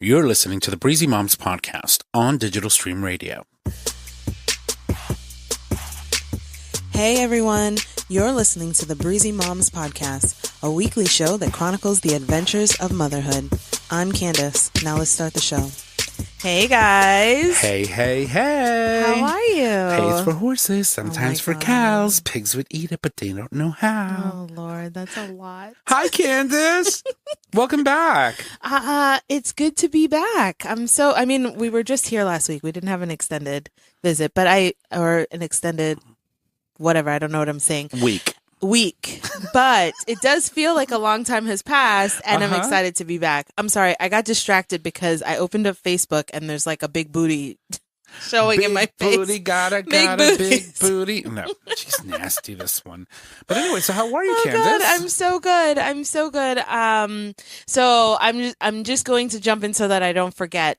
You're listening to the Breezy Moms podcast on Digital Stream Radio. Hey everyone, you're listening to the Breezy Moms podcast, a weekly show that chronicles the adventures of motherhood. I'm Candace. Now let's start the show. Hey guys. Hey, hey, hey. How are you? Hey, it's for horses, sometimes for cows. Pigs would eat it, but they don't know how. Oh Lord, that's a lot. Hi, Candace. Welcome back. It's good to be back. We were just here last week. We didn't have an extended visit, or an extended whatever. I don't know what I'm saying. Week. But it does feel like a long time has passed, and I'm excited to be back. I'm sorry, I got distracted because I opened up Facebook and there's like a big booty showing in my face. Booty, got a big booty. No, she's nasty, this one. But anyway, so how are you, Candace? God, I'm so good. So I'm just going to jump in so that I don't forget.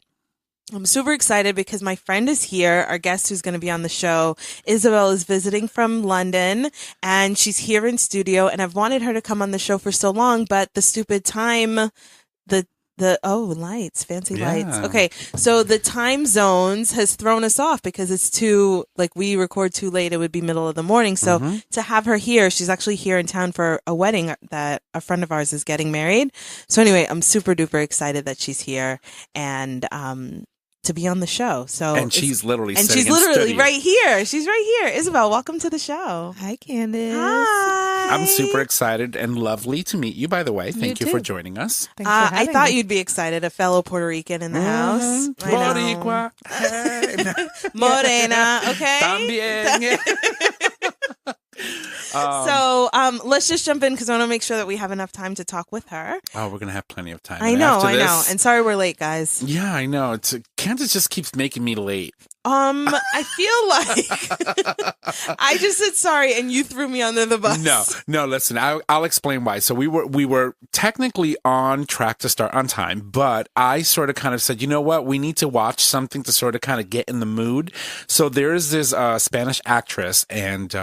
I'm super excited because my friend is here. Our guest who's going to be on the show, Isabel, is visiting from London, and she's here in studio, and I've wanted her to come on the show for so long, but the stupid time, lights, fancy lights. Okay, so the time zones has thrown us off because it's we record too late. It would be middle of the morning. So to have her here, she's actually here in town for a wedding that a friend of ours is getting married. So anyway, I'm super duper excited that she's here and to be on the show. She's literally right here. She's right here. Isabel, welcome to the show. Hi, Candace. Hi. I'm super excited and lovely to meet you, by the way. Thank you for joining us. Thanks for having I thought me. you'd be excited. A fellow Puerto Rican in the house. Boricua. Hey. Morena, okay? También. So let's just jump in because I want to make sure that we have enough time to talk with her. Oh, we're going to have plenty of time. I know. And sorry we're late, guys. Yeah, I know. Candace just keeps making me late. I feel like I just said sorry and you threw me under the bus. No, listen, I'll explain why. So we were technically on track to start on time, but I sort of kind of said, you know what? We need to watch something to sort of kind of get in the mood. So there's this Spanish actress, and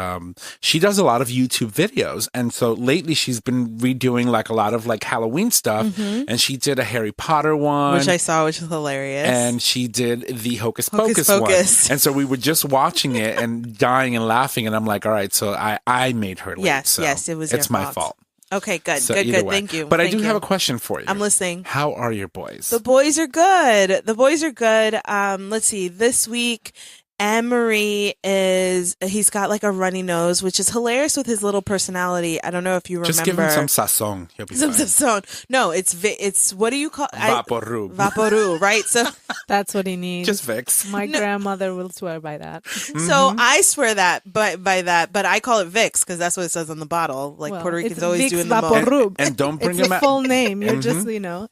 she does a lot of YouTube videos. And so lately she's been redoing like a lot of like Halloween stuff. And she did a Harry Potter one. Which I saw, which is hilarious. And she did the Hocus Pocus one. And so we were just watching it and dying and laughing. And I'm like, all right, so I made her late. Yes, so yes, it was it's your my fault. Okay, good, So good. either way. Thank you. But Thank I do you. have a question for you. I'm listening. How are your boys? The boys are good. Let's see. This week, Emery he's got like a runny nose, which is hilarious with his little personality. I don't know if you remember. Just give him some sazon. He'll be fine. Sazon. No, it's what do you call Vaporub, right? So That's what he needs. just Vicks. My grandmother will swear by that. So I swear by that, but I call it Vicks because that's what it says on the bottle. Like Puerto Ricans it's always Vicks do in the most. Vaporub. And don't bring It's him the out. full name. You're just,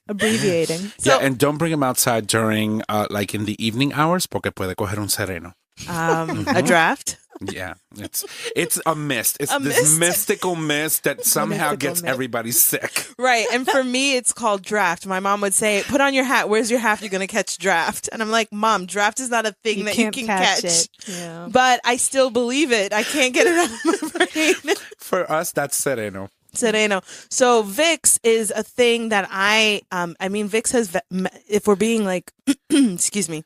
abbreviating. So- And don't bring him outside during like in the evening hours porque puede coger un sereno. A draft. Yeah, it's a mist. It's A this mist? mystical mist that somehow mystical gets mist. everybody sick. Right. And for me, it's called draft. My mom would say, put on your hat. Where's your hat? You're going to catch draft. And I'm like, Mom, draft is not a thing that you can catch. It. Yeah. But I still believe it. I can't get it out of my brain. For us, that's sereno. Sereno. So Vicks is a thing that Vicks has, if we're being like, excuse me.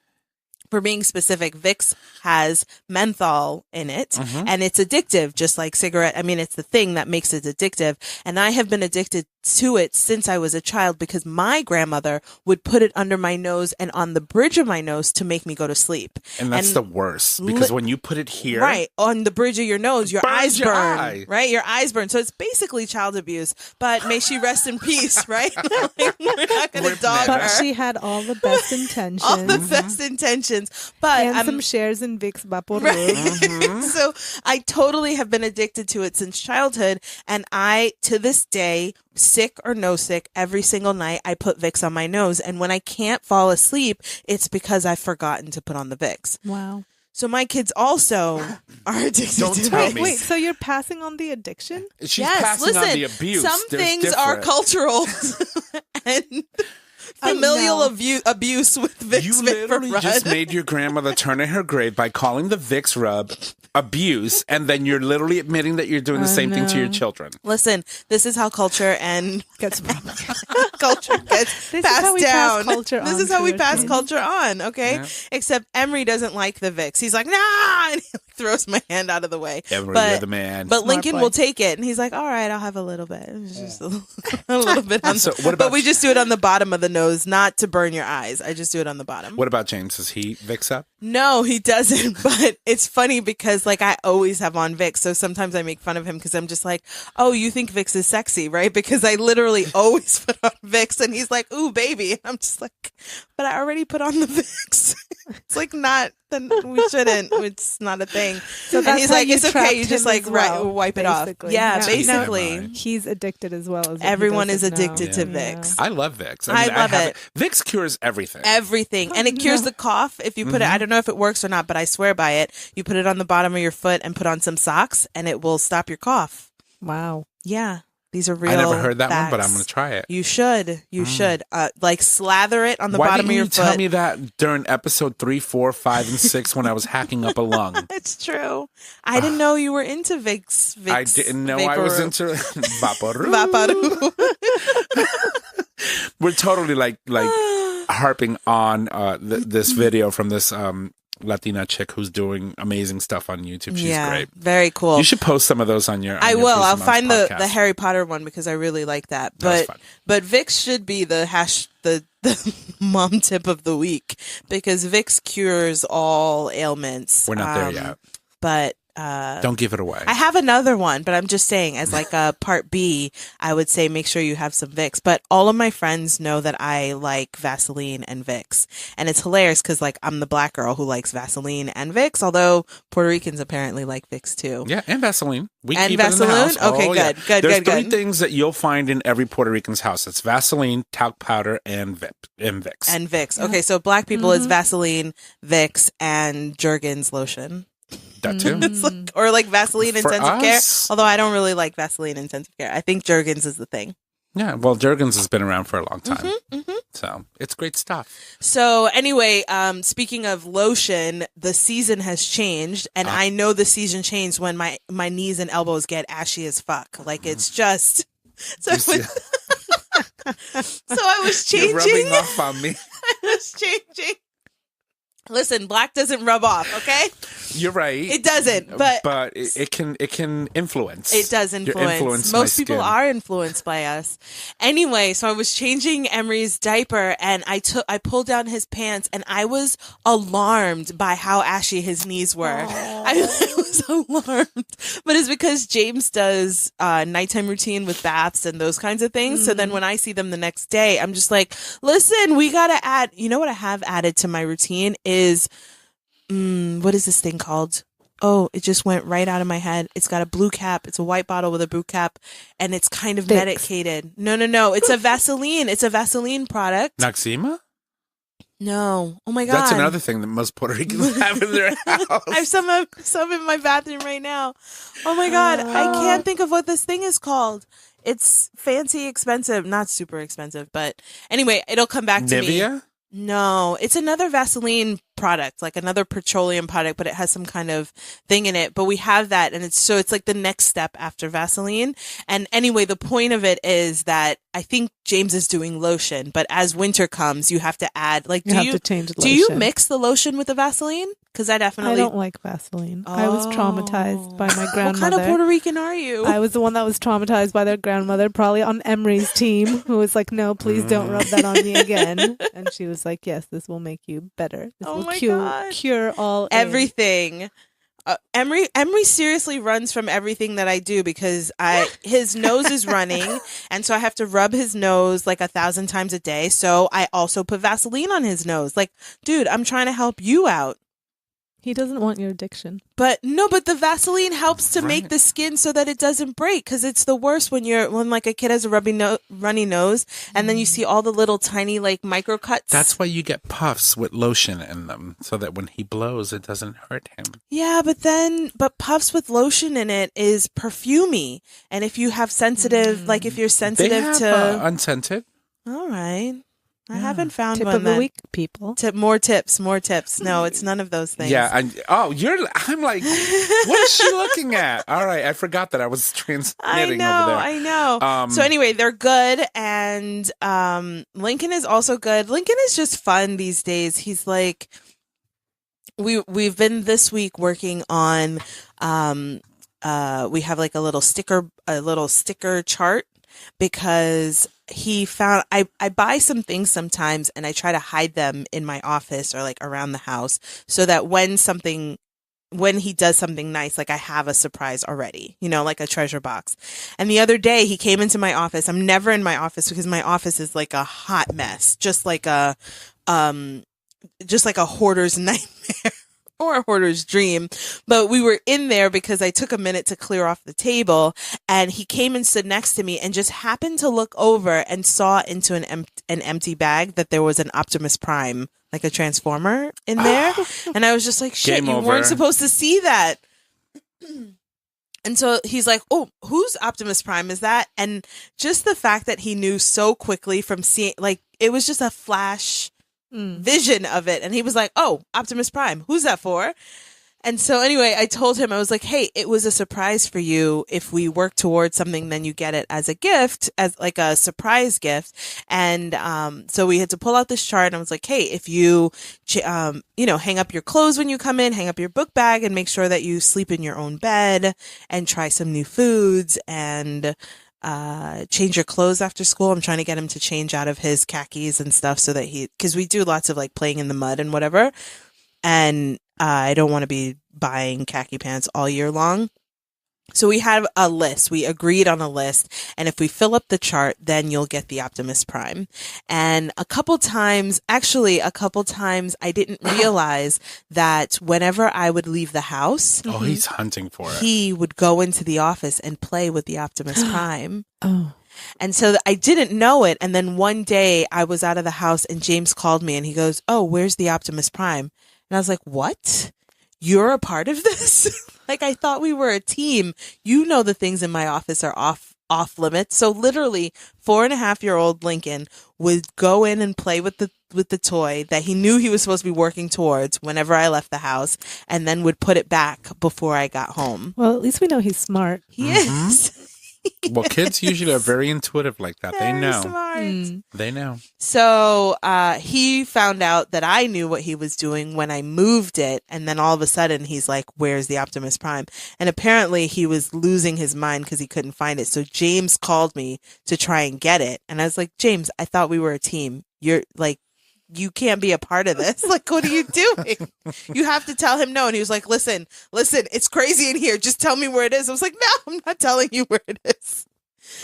For being specific, Vicks has menthol in it, and it's addictive, just like cigarette. It's the thing that makes it addictive. And I have been addicted to it since I was a child because my grandmother would put it under my nose and on the bridge of my nose to make me go to sleep. And that's the worst because when you put it here, right on the bridge of your nose, your eyes your burn. eye. Right, your eyes burn. So it's basically child abuse. But may she rest in peace. Right, we're not going to dog But her. she had all the best intentions. All the best intentions, but and some shares in Vicks Vaporub. So I totally have been addicted to it since childhood, and I, to this day, sick or no sick, every single night I put Vicks on my nose, and when I can't fall asleep, it's because I've forgotten to put on the Vicks. Wow. So my kids also are addicted Don't to tell it. me. Wait, so you're passing on the addiction? She's passing on the abuse. Some There's things are different. cultural and familial no. abuse with Vicks. You literally just made your grandmother turn in her grave by calling the Vicks rub abuse, and then you're literally admitting that you're doing the same thing to your children. Listen, this is how culture and Gets culture gets This is passed how we down. pass culture This on is how to we our pass kids. culture on, okay? Yeah. Except Emery doesn't like the Vicks. He's like, nah, and he throws my hand out of the way. Emery, But- you're the man. But Smart Lincoln boy. will take it, and he's like, "All right, I'll have a little bit. It's just a little bit on." So the, what about- but we just do it on the bottom of the nose, not to burn your eyes. I just do it on the bottom. What about James? Does he Vicks up? No, he doesn't. But it's funny because like I always have on Vicks, so sometimes I make fun of him because I'm just like, "Oh, you think Vicks is sexy, right?" Because I literally always put on Vicks, and he's like, "Ooh, baby," and I'm just like, "But I already put on the Vicks." It's like not. Then we shouldn't. It's not a thing. So And that's he's how like, you "It's okay. trapped You just him like as well, wipe it off." basically. Yeah, Yeah. basically. Right. He's addicted as well as he Everyone is doesn't know. addicted to Yeah. Vicks. I love Vicks. I love have it. Vicks cures everything. Everything. And it cures the cough if you put it. I don't know if it works or not, but I swear by it. You put it on the bottom of your foot and put on some socks, and it will stop your cough. Wow. Yeah. These are real I never heard that facts. one, but I'm going to try it. You should. You should. Like slather it on the Why bottom didn't of your you foot. tell me that during episode 3, 4, 5, and 6 when I was hacking up a lung? It's true. I didn't know you were into Vicks. I didn't know I was into Vaporub. Vaporub. We're totally like harping on this video from this Latina chick who's doing amazing stuff on YouTube. She's great. Very cool. You should post some of those on your. I your will. Breezy I'll Moms find the podcast. Harry Potter one because I really like that. That's But fun. but Vicks should be the mom tip of the week because Vicks cures all ailments. We're not there yet. But Don't give it away. I have another one, but I'm just saying as like a part B, I would say make sure you have some Vicks. But all of my friends know that I like Vaseline and Vicks. And it's hilarious because like I'm the black girl who likes Vaseline and Vicks, although Puerto Ricans apparently like Vicks too. Yeah, and Vaseline. We And keep it in the Vaseline? house. Okay, Oh, yeah. good, good, There's good, three good. things that you'll find in every Puerto Rican's house. It's Vaseline, talc powder, and Vicks. And Vicks. Okay, so black people it's Vaseline, Vicks, and Jergens lotion. That too. It's like, or like Vaseline For intensive care. us- Although I don't really like Vaseline intensive care. I think Jergens is the thing. Yeah, well, Jergens has been around for a long time. Mm-hmm, So it's great stuff. So anyway, speaking of lotion, the season has changed, and I know the season changed when my knees and elbows get ashy as fuck. Like it's just so. I was, so I was You're rubbing changing. off on me. I was changing. Listen, black doesn't rub off. Okay, You're right. it doesn't, but it can influence. it does Your influence. my Most people skin. are influenced by us. Anyway, so I was changing Emery's diaper and I pulled down his pants and I was alarmed by how ashy his knees were. I was alarmed. But it's because James does nighttime routine with baths and those kinds of things. So then when I see them the next day, I'm just like, listen, we got to add, you know what I have added to my routine is, what is this thing called? Oh, it just went right out of my head. It's got a blue cap. It's a white bottle with a blue cap, and it's kind of Vicks. medicated. No. It's a Vaseline. It's a Vaseline product. Noxema? No. Oh my God. That's another thing that most Puerto Ricans have in their house. I have some in my bathroom right now. Oh my God. I can't think of what this thing is called. It's fancy, expensive, not super expensive, but anyway, it'll come back to me. Nivea? No, it's another Vaseline product, like another petroleum product, but it has some kind of thing in it. But we have that, and it's like the next step after Vaseline. And anyway, the point of it is that I think James is doing lotion, but as winter comes, you have to add like You have to change the do you lotion. mix the lotion with the Vaseline? Because I I definitely don't like Vaseline. I was traumatized by my What grandmother. kind of Puerto Rican are you? I was the one that was traumatized by their grandmother, probably on Emery's team, who was like, "No, please don't rub that on me again." And she was like, "Yes, this will make you better. This Oh will my cure, God. cure all Everything. Emery seriously runs from everything that I do because his nose is running, and so I have to rub his nose like 1,000 times a day. So I also put Vaseline on his nose. Like, dude, I'm trying to help you out. He doesn't want your addiction. But the Vaseline helps to make Right. the skin so that it doesn't break. Because it's the worst when like a kid has a runny nose, and then you see all the little tiny like micro cuts. That's why you get puffs with lotion in them, so that when he blows, it doesn't hurt him. Yeah, but puffs with lotion in it is perfumey. And if you have sensitive, like if you're They sensitive have to, unscented. all right. I haven't found Tip one of the week, people. More tips. No, it's none of those things. Yeah. I'm like, what is she looking at? All right. I forgot that I was transmitting over there. I know. So anyway, they're good. And Lincoln is also good. Lincoln is just fun these days. He's like, we've been this week working on, we have like a little sticker chart because he found I buy some things sometimes and I try to hide them in my office or like around the house so that when he does something nice, like I have a surprise already, like a treasure box. And the other day he came into my office. I'm never in my office because my office is like a hot mess, just like a hoarder's nightmare. Or a hoarder's dream. But we were in there because I took a minute to clear off the table and he came and stood next to me and just happened to look over and saw into an empty bag that there was an Optimus Prime, like a Transformer in there. And I was just like, shit, you weren't supposed to see that. And so he's like, oh, whose Optimus Prime is that? And just the fact that he knew so quickly from seeing, like, it was just a flash vision of it. And he was like, oh, Optimus Prime, who's that for? And so anyway, I told him, I was like, hey, it was a surprise for you. If we work towards something, then you get it as a gift, as like a surprise gift. And so we had to pull out this chart and I was like, hey, if you, hang up your clothes when you come in, hang up your book bag and make sure that you sleep in your own bed and try some new foods and change your clothes after school. I'm trying to get him to change out of his khakis and stuff so that because we do lots of like playing in the mud and whatever. And I don't want to be buying khaki pants all year long. So we have a list. We agreed on a list. And if we fill up the chart, then you'll get the Optimus Prime. And a couple times, I didn't realize that whenever I would leave the house. Oh, he's hunting for it. He would go into the office and play with the Optimus Prime. Oh. And so I didn't know it. And then one day I was out of the house and James called me and he goes, oh, where's the Optimus Prime? And I was like, what? You're a part of this? Like, I thought we were a team. The things in my office are off limits. So literally 4.5-year-old Lincoln would go in and play with the toy that he knew he was supposed to be working towards whenever I left the house and then would put it back before I got home. Well, at least we know he's smart. He is. Well, kids usually are very intuitive like that. They know. Smart. They know. So he found out that I knew what he was doing when I moved it. And then all of a sudden he's like, where's the Optimus Prime? And apparently he was losing his mind because he couldn't find it. So James called me to try and get it. And I was like, James, I thought we were a team. You're like, you can't be a part of this. Like, what are you doing? You have to tell him no. And he was like, listen, it's crazy in here. Just tell me where it is. I was like, no, I'm not telling you where it is.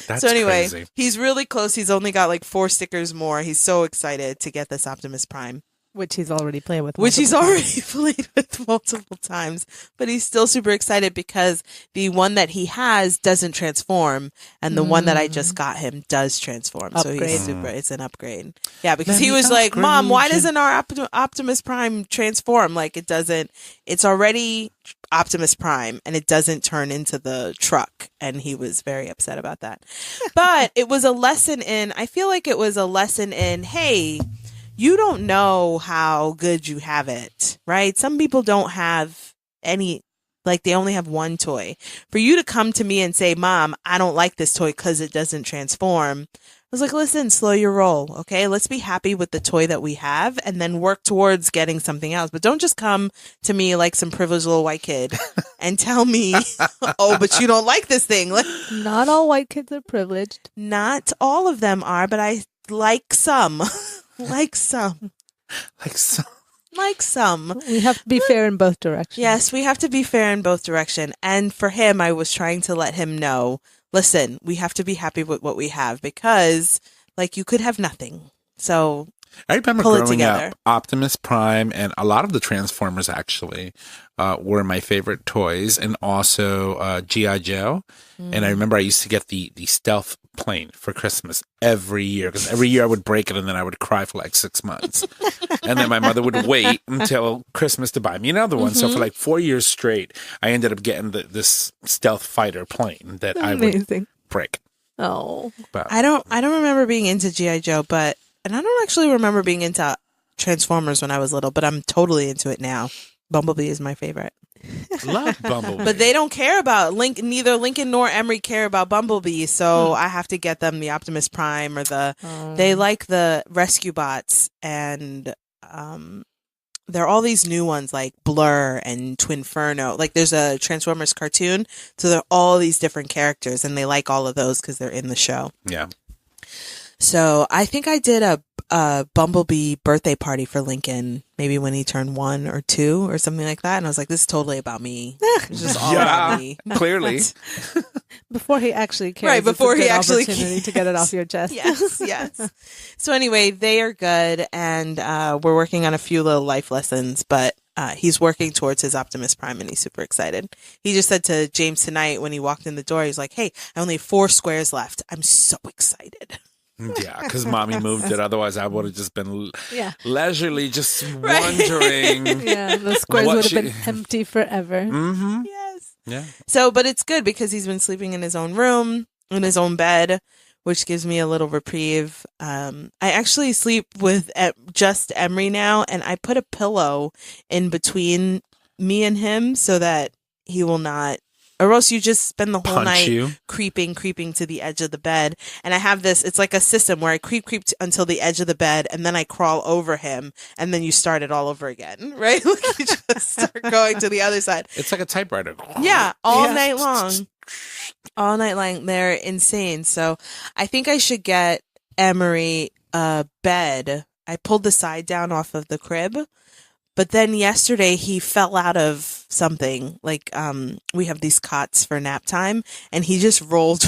That's so anyway, crazy. He's really close. He's only got like 4 stickers more. He's so excited to get this Optimus Prime. Which he's already played with. Which he's already played with multiple times. But he's still super excited because the one that he has doesn't transform. And the one that I just got him does transform. Upgrade. So he's super, it's an upgrade. Yeah, because he was like, Mom, why doesn't our Optimus Prime transform? Like it doesn't, it's already Optimus Prime and it doesn't turn into the truck. And he was very upset about that. But it was a lesson in, I feel like it was a lesson in, hey, you don't know how good you have it, right? Some people don't have any, like they only have one toy. For you to come to me and say, Mom, I don't like this toy because it doesn't transform. I was like, listen, slow your roll, okay? Let's be happy with the toy that we have and then work towards getting something else. But don't just come to me like some privileged little white kid and tell me, oh, but you don't like this thing. Like, not all white kids are privileged. Not all of them are, but I like some. Like some. We have to be fair in both directions. Yes, we have to be fair in both directions. And for him, I was trying to let him know, listen, we have to be happy with what we have because, like, you could have nothing. So I remember growing up, Optimus Prime and a lot of the Transformers actually were my favorite toys, and also G.I. Joe. And I remember I used to get the stealth plane for Christmas every year because every year I would break it and then I would cry for like 6 months. And then my mother would wait until Christmas to buy me another one. So for like 4 years straight, I ended up getting this stealth fighter plane that I would break. Oh, but I don't remember being into G.I. Joe, but and I don't actually remember being into Transformers when I was little, but I'm totally into it now. Bumblebee is my favorite. Love Bumblebee. But they don't care about neither Lincoln nor Emery care about Bumblebee, so I have to get them the Optimus Prime or they like the Rescue Bots, and there are all these new ones like Blur and Twinferno. Like there's a Transformers cartoon, so there are all these different characters, and they like all of those because they're in the show. Yeah. So I think I did a Bumblebee birthday party for Lincoln, maybe when he turned 1 or 2 or something like that. And I was like, this is totally about me. It's just all about me. Clearly. Before he actually cares. Right, before it's a he good actually opportunity to get it off your chest. Yes. So anyway, they are good. And we're working on a few little life lessons, but he's working towards his Optimus Prime and he's super excited. He just said to James tonight when he walked in the door, he's like, hey, I only have 4 squares left. I'm so excited. Yeah, because mommy moved it. Otherwise, I would have just been leisurely just wondering. Yeah, the squares would have been empty forever. Mm-hmm. Yes. Yeah. So, but it's good because he's been sleeping in his own room, in his own bed, which gives me a little reprieve. I actually sleep with just Emery now, and I put a pillow in between me and him so that he will not. Or else you just spend the whole night creeping to the edge of the bed. And I have this, it's like a system where I creep until the edge of the bed and then I crawl over him and then you start it all over again, right? Like you just start going to the other side. It's like a typewriter. Yeah, all night long. All night long. They're insane. So I think I should get Emery a bed. I pulled the side down off of the crib. But then yesterday he fell out of something. Like we have these cots for nap time, and he just rolled.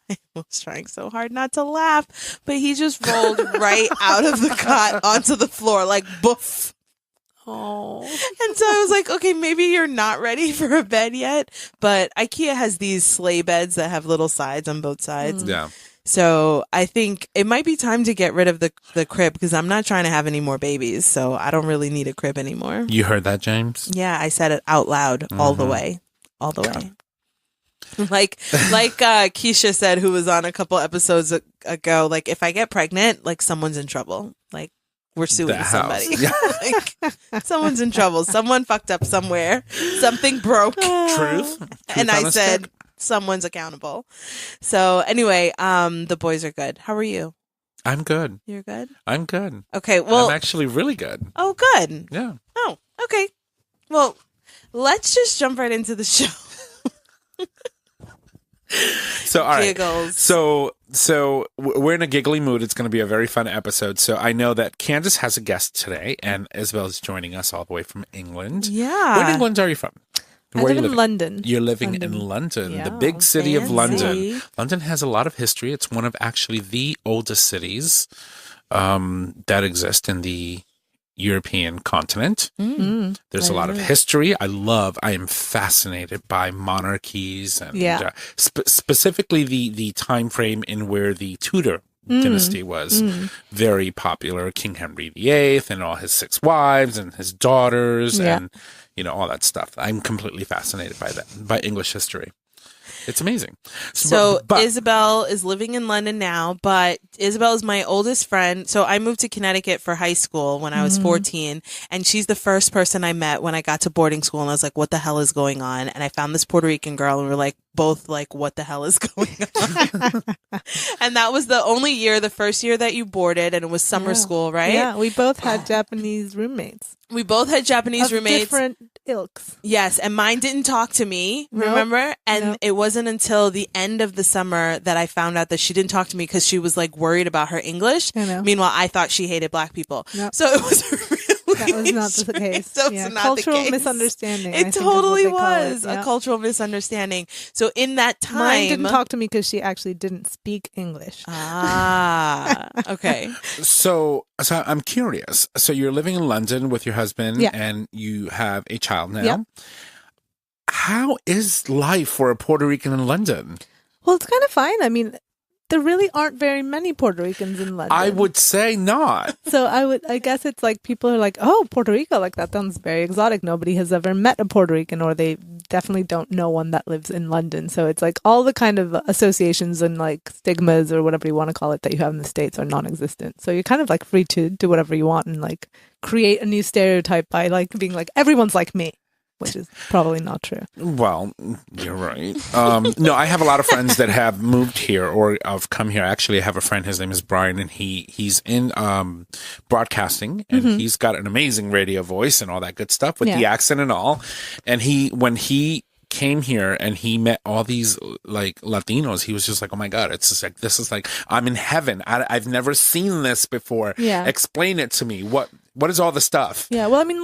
I was trying so hard not to laugh, but he just rolled right out of the cot onto the floor, like boof. Oh. And so I was like, okay, maybe you're not ready for a bed yet. But IKEA has these sleigh beds that have little sides on both sides. Yeah. So I think it might be time to get rid of the crib because I'm not trying to have any more babies. So I don't really need a crib anymore. You heard that, James? Yeah, I said it out loud all the way. All the way. Like Keisha said, who was on a couple episodes ago, like if I get pregnant, like someone's in trouble. Like we're suing somebody. Like, someone's in trouble. Someone fucked up somewhere. Something broke. Truth And I said, someone's accountable. So anyway, the boys are good. How are you? I'm good. You're good? I'm good. Okay, well... I'm actually really good. Oh, good. Yeah. Oh, okay. Well, let's just jump right into the show. So, all right. Giggles. So we're in a giggly mood. It's going to be a very fun episode. So I know that Candace has a guest today, and Isabel is joining us all the way from England. Yeah. Where in England are you from? I live in London. You're living in London, Yeah, the big city of London. fancy. London has a lot of history. It's one of actually the oldest cities that exist in the European continent. There's a lot of history. I am fascinated by monarchies and specifically the time frame in where the Tudor dynasty was very popular. King Henry VIII and all his 6 wives and his daughters and all that stuff. I'm completely fascinated by that, by English history. It's amazing. So Isabel is living in London now, but Isabel is my oldest friend. So I moved to Connecticut for high school when I was 14, and she's the first person I met when I got to boarding school, and I was like, what the hell is going on? And I found this Puerto Rican girl, and we were like, both like, what the hell is going on? And that was the first year that you boarded, and it was summer school, right? Yeah, we both had Japanese roommates. We both had Japanese roommates. Different ilks. Yes, and mine didn't talk to me, remember? And it wasn't until the end of the summer that I found out that she didn't talk to me because she was like worried about her English. I know. Meanwhile, I thought she hated black people. Nope. So it was really That was not the case. So yeah. it's not Cultural the case. misunderstanding. I It think is totally what they call was it. a cultural misunderstanding. So in that time, Mine didn't talk to me because she actually didn't speak English. Ah, okay. So I'm curious. So you're living in London with your husband and you have a child now. Yeah. How is life for a Puerto Rican in London? Well, it's kind of fine. I mean, there really aren't very many Puerto Ricans in London. I would say not. So I guess it's like people are like, oh, Puerto Rico, like that sounds very exotic. Nobody has ever met a Puerto Rican, or they definitely don't know one that lives in London. So it's like all the kind of associations and like stigmas or whatever you want to call it that you have in the States are non-existent. So you're kind of like free to do whatever you want and like create a new stereotype by like being like, everyone's like me, which is probably not true. Well, you're right. No, I have a lot of friends that have moved here or have come here. Actually, I have a friend. His name is Brian, and he's in broadcasting, and he's got an amazing radio voice and all that good stuff with the accent and all. And when he came here and he met all these like Latinos, he was just like, oh my God, it's just like, this is like, I'm in heaven. I've never seen this before. Yeah. Explain it to me. What is all the stuff? Yeah, well, I mean,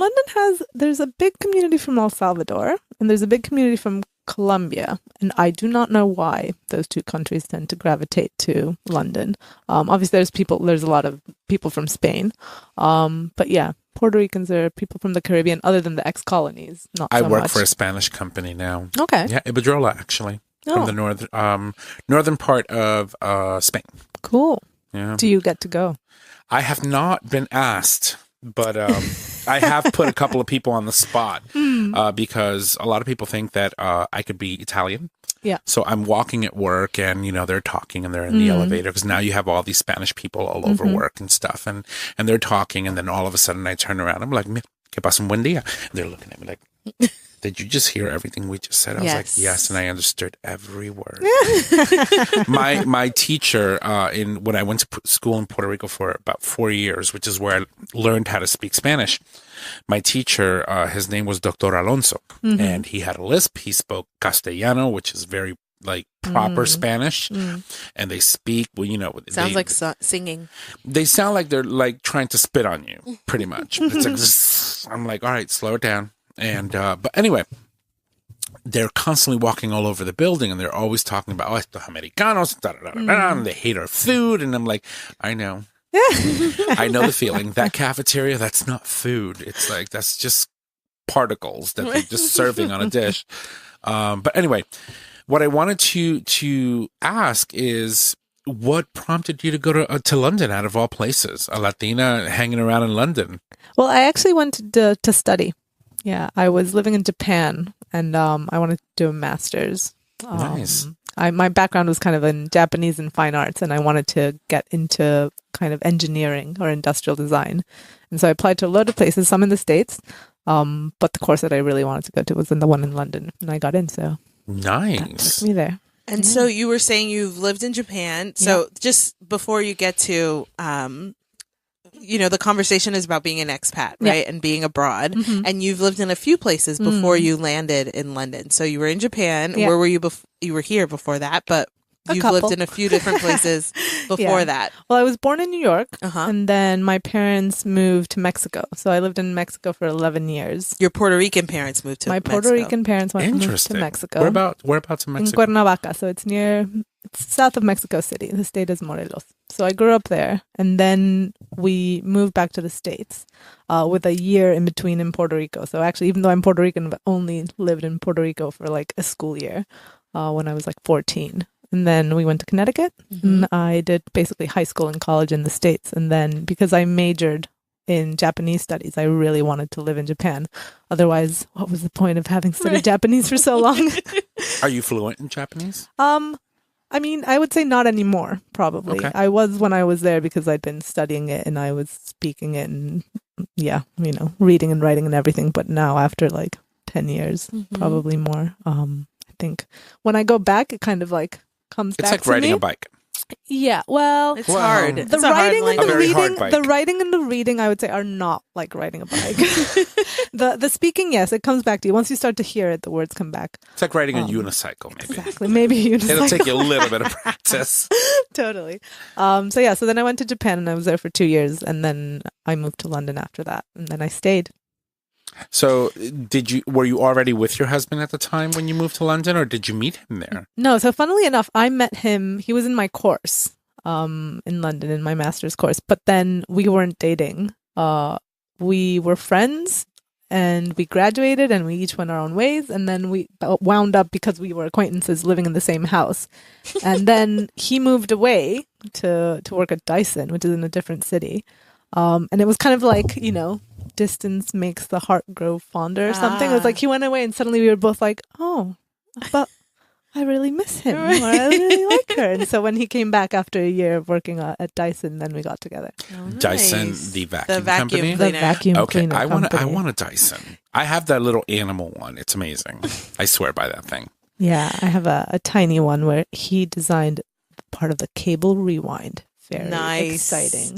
there's a big community from El Salvador and there's a big community from Colombia. And I do not know why those two countries tend to gravitate to London. Obviously, there's a lot of people from Spain. But yeah, Puerto Ricans are people from the Caribbean other than the ex-colonies. I work for a Spanish company now. Okay. Yeah, Iberdrola, actually. From the northern part of Spain. Cool. Yeah. Do you get to go? I have not been asked, but I have put a couple of people on the spot because a lot of people think that I could be Italian. Yeah. So I'm walking at work and, they're talking and they're in the elevator because now you have all these Spanish people all over work and stuff and they're talking and then all of a sudden I turn around. I'm like, ¿Qué pasa, un buen día? And they're looking at me like, did you just hear everything we just said? I was like, yes, and I understood every word. My teacher when I went to school in Puerto Rico for about 4 years, which is where I learned how to speak Spanish. My teacher, his name was Dr. Alonso, and he had a lisp. He spoke Castellano, which is very like proper Spanish, and they speak. Well, sounds like singing. They sound like they're like trying to spit on you, pretty much. It's like I'm like, all right, slow it down. And but anyway, they're constantly walking all over the building, and they're always talking about estos americanos, and they hate our food. And I'm like, I know. I know the feeling. That cafeteria, that's not food. It's like, that's just particles that they're just serving on a dish. But anyway, what I wanted to ask is, what prompted you to go to London out of all places? A Latina hanging around in London. Well, I actually went to study. Yeah, I was living in Japan and I wanted to do a master's. Nice. My background was kind of in Japanese and fine arts, and I wanted to get into kind of engineering or industrial design. And so I applied to a load of places, some in the States, but the course that I really wanted to go to was the one in London, and I got in, so nice. That took me there. And so you were saying you've lived in Japan. So just before you get to, the conversation is about being an expat, right? And being abroad. And you've lived in a few places before you landed in London. So you were in Japan. Where were you before? You were here before that, but you've lived in a few different places before that. Well, I was born in New York, and then my parents moved to Mexico. So I lived in Mexico for 11 years. Your Puerto Rican parents moved to Mexico. My Puerto Rican parents moved to Mexico. Whereabouts in Mexico? In Cuernavaca. So it's south of Mexico City. The state is Morelos. So I grew up there, and then we moved back to the States with a year in between in Puerto Rico. So actually, even though I'm Puerto Rican, I've only lived in Puerto Rico for like a school year when I was like 14. And then we went to Connecticut, and I did basically high school and college in the States. And then because I majored in Japanese studies, I really wanted to live in Japan. Otherwise, what was the point of having studied Japanese for so long? Are you fluent in Japanese? I mean, I would say not anymore, probably. Okay. I was when I was there because I'd been studying it and I was speaking it and, reading and writing and everything. But now after like 10 years, probably more, I think when I go back, it kind of like comes back to me. It's like riding a bike. Yeah, well, it's hard. The writing and the writing and the reading, I would say, are not like riding a bike. The speaking, yes, it comes back to you. Once you start to hear it, the words come back. It's like riding a unicycle, maybe. Exactly, maybe a unicycle. It'll take you a little bit of practice. Totally. So then I went to Japan and I was there for 2 years, and then I moved to London after that, and then I stayed. So were you already with your husband at the time when you moved to London, or did you meet him there? No, so funnily enough, I met him, he was in my course in London, in my master's course, but then we weren't dating. We were friends, and we graduated, and we each went our own ways, and then we wound up, because we were acquaintances, living in the same house. And then he moved away to work at Dyson, which is in a different city. And it was kind of like, distance makes the heart grow fonder or something. It was like he went away and suddenly we were both like, oh, but I really miss him. Or I really like her. And so when he came back after a year of working at Dyson, then we got together. Oh, nice. Dyson, the vacuum company? The vacuum cleaner I company. want a Dyson. I have that little animal one. It's amazing. I swear by that thing. Yeah, I have a tiny one where he designed part of the cable rewind. Very exciting.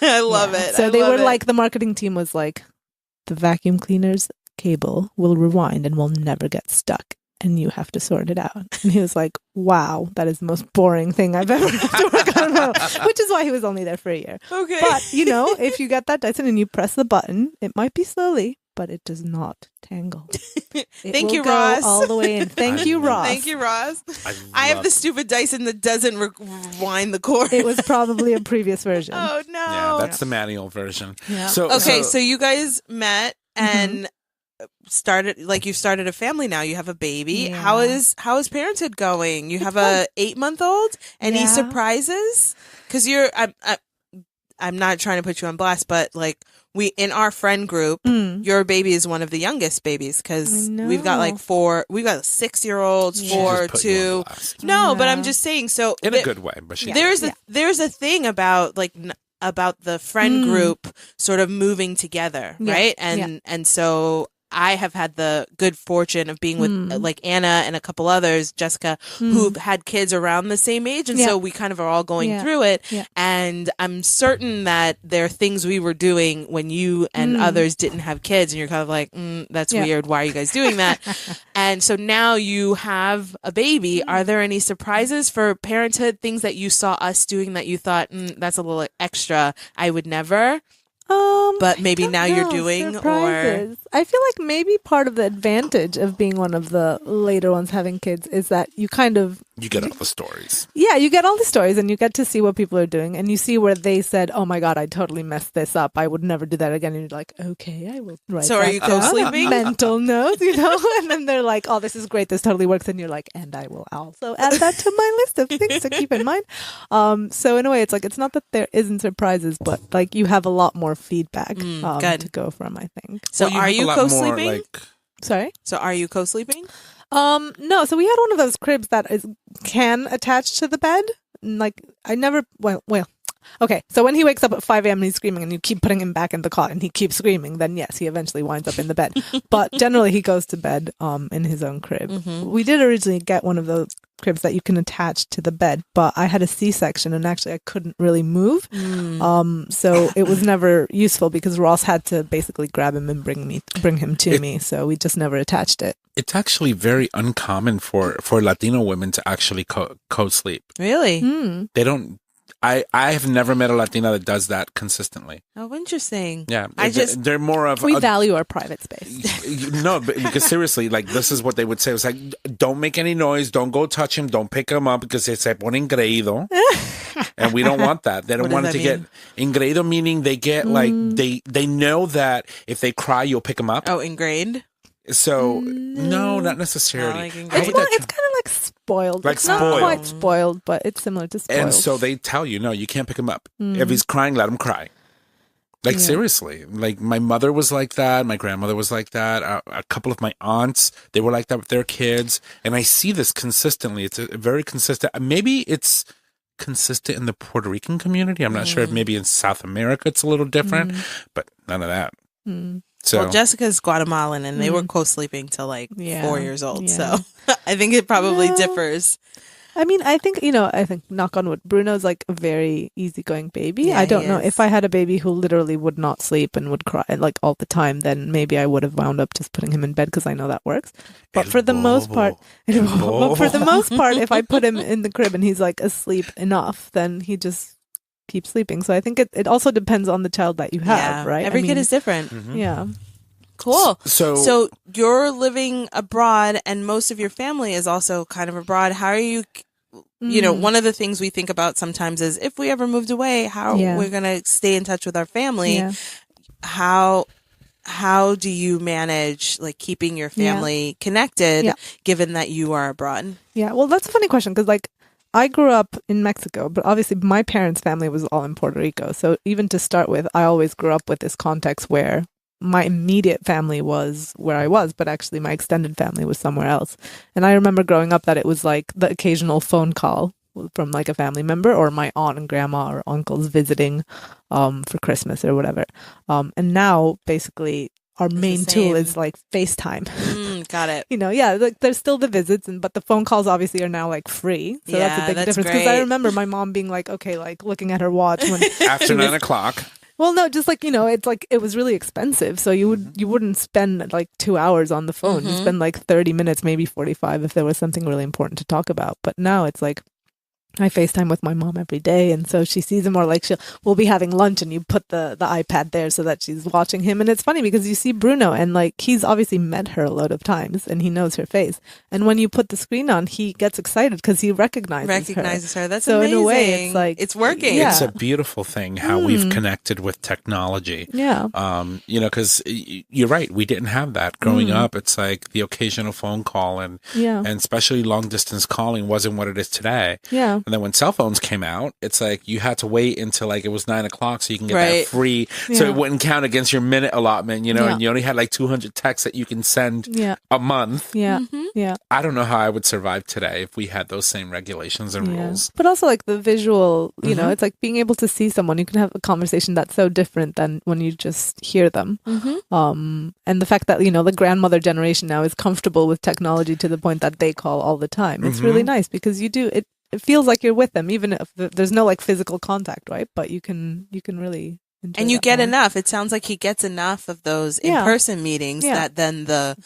I love it. So they were like, the marketing team was like, the vacuum cleaner's cable will rewind and will never get stuck. And you have to sort it out. And he was like, wow, that is the most boring thing I've ever had to work on. Which is why he was only there for a year. Okay. But, if you get that Dyson and you press the button, it might be slowly, but it does not tangle. Thank you, go Ross. all the way in. Thank you, Ross. Thank you, Ross. I have the stupid Dyson that doesn't rewind the cord. It was probably a previous version. Oh, no. Yeah, that's the manual version. Yeah. So you guys met and you've started a family now. You have a baby. Yeah. How is parenthood going? You have a 8-month-old. Any surprises? Because I'm not trying to put you on blast, but we in our friend group, your baby is one of the youngest babies because we've got 6-year-olds, 4, 2. No, but I'm just saying. So in a good way, but there's a thing about about the friend group sort of moving together, right? And so I have had the good fortune of being with Anna and a couple others, Jessica, who've had kids around the same age. And so we kind of are all going through it. Yeah. And I'm certain that there are things we were doing when you and others didn't have kids. And you're kind of like, that's weird. Why are you guys doing that? And so now you have a baby. Are there any surprises for parenthood, things that you saw us doing that you thought, that's a little extra, I would never? But maybe now you're doing surprises. I feel like maybe part of the advantage of being one of the later ones having kids is that you get all the stories. Yeah, you get all the stories and you get to see what people are doing and you see where they said, oh my God, I totally messed this up. I would never do that again. And you're like, okay, I will write So are you co-sleeping? Mental notes, and then they're like, oh, this is great. This totally works. And you're like, and I will also add that to my list of things to keep in mind. So in a way, it's not that there isn't surprises, but you have a lot more feedback to go from, I think. So are you co-sleeping? Sorry? So are you co-sleeping? No. So we had one of those cribs that can attach to the bed. Okay. So when he wakes up at 5 a.m. and he's screaming and you keep putting him back in the cot and he keeps screaming, then yes, he eventually winds up in the bed. But generally he goes to bed in his own crib. We did originally get one of those cribs that you can attach to the bed, but I had a C-section and actually I couldn't really move. So it was never useful because Ross had to basically grab him and bring him to me. So we just never attached it. It's actually very uncommon for Latino women to actually co-sleep. Really? They don't. I have never met a Latina that does that consistently. Oh, interesting. Yeah, they're more of we value our private space. No, because seriously, this is what they would say. It's like, don't make any noise, don't go touch him, don't pick him up because se pone engreído, and we don't want that. They don't want it to get engreído, meaning they get they know that if they cry, you'll pick them up. Oh, ingrained. So no, not necessarily. It's kind of like spoiled. It's not quite spoiled, but it's similar to spoiled. And so they tell you, no, you can't pick him up. If he's crying, let him cry. Seriously. My mother was like that. My grandmother was like that. A couple of my aunts, they were like that with their kids. And I see this consistently. It's a very consistent. Maybe it's consistent in the Puerto Rican community. I'm not sure if maybe in South America it's a little different, but none of that. So well, Jessica's Guatemalan and they were co-sleeping till 4 years old. So I think it probably differs. I mean, I think knock on wood, Bruno's a very easygoing baby. Yeah, I don't know if I had a baby who literally would not sleep and would cry all the time, then maybe I would have wound up just putting him in bed because I know that works. But for the most part, if I put him in the crib and he's asleep enough, then he just keep sleeping. So I think it also depends on the child that you have, right? Every kid is different. Yeah. Cool. So you're living abroad and most of your family is also kind of abroad. How are you, one of the things we think about sometimes is if we ever moved away, how we're going to stay in touch with our family. Yeah. How do you manage keeping your family connected given that you are abroad? Yeah. Well, that's a funny question because I grew up in Mexico, but obviously my parents' family was all in Puerto Rico. So even to start with, I always grew up with this context where my immediate family was where I was, but actually my extended family was somewhere else. And I remember growing up that it was like the occasional phone call from like a family member or my aunt and grandma or uncles visiting for Christmas or whatever. And now basically our main tool is like FaceTime. Got it. Like there's still the visits, but the phone calls obviously are now like free. So that's a big difference. Because I remember my mom being like, okay, like looking at her watch when after 9 o'clock. Well, no, just like, it's like it was really expensive. So you wouldn't spend like 2 hours on the phone. You spend like 30 minutes, maybe 45 if there was something really important to talk about. But now it's like I FaceTime with my mom every day, and so she sees him, or like we'll be having lunch and you put the iPad there so that she's watching him. And it's funny because you see Bruno and like he's obviously met her a load of times and he knows her face. And when you put the screen on, he gets excited because he recognizes her. That's so amazing. In a way, it's like it's working. Yeah. It's a beautiful thing how we've connected with technology. Yeah. Because you're right. We didn't have that growing up. It's like the occasional phone call and especially long distance calling wasn't what it is today. Yeah. And then when cell phones came out, it's like you had to wait until like it was 9 o'clock so you can get that free. So it wouldn't count against your minute allotment, and you only had like 200 texts that you can send a month. Yeah. Yeah. I don't know how I would survive today if we had those same regulations and rules. But also like the visual, it's like being able to see someone. You can have a conversation that's so different than when you just hear them. And the fact that, the grandmother generation now is comfortable with technology to the point that they call all the time. It's really nice because it feels like you're with them, even if there's no like physical contact, right? But you can really enjoy and you get more. enough. It sounds like he gets enough of those in-person meetings that then the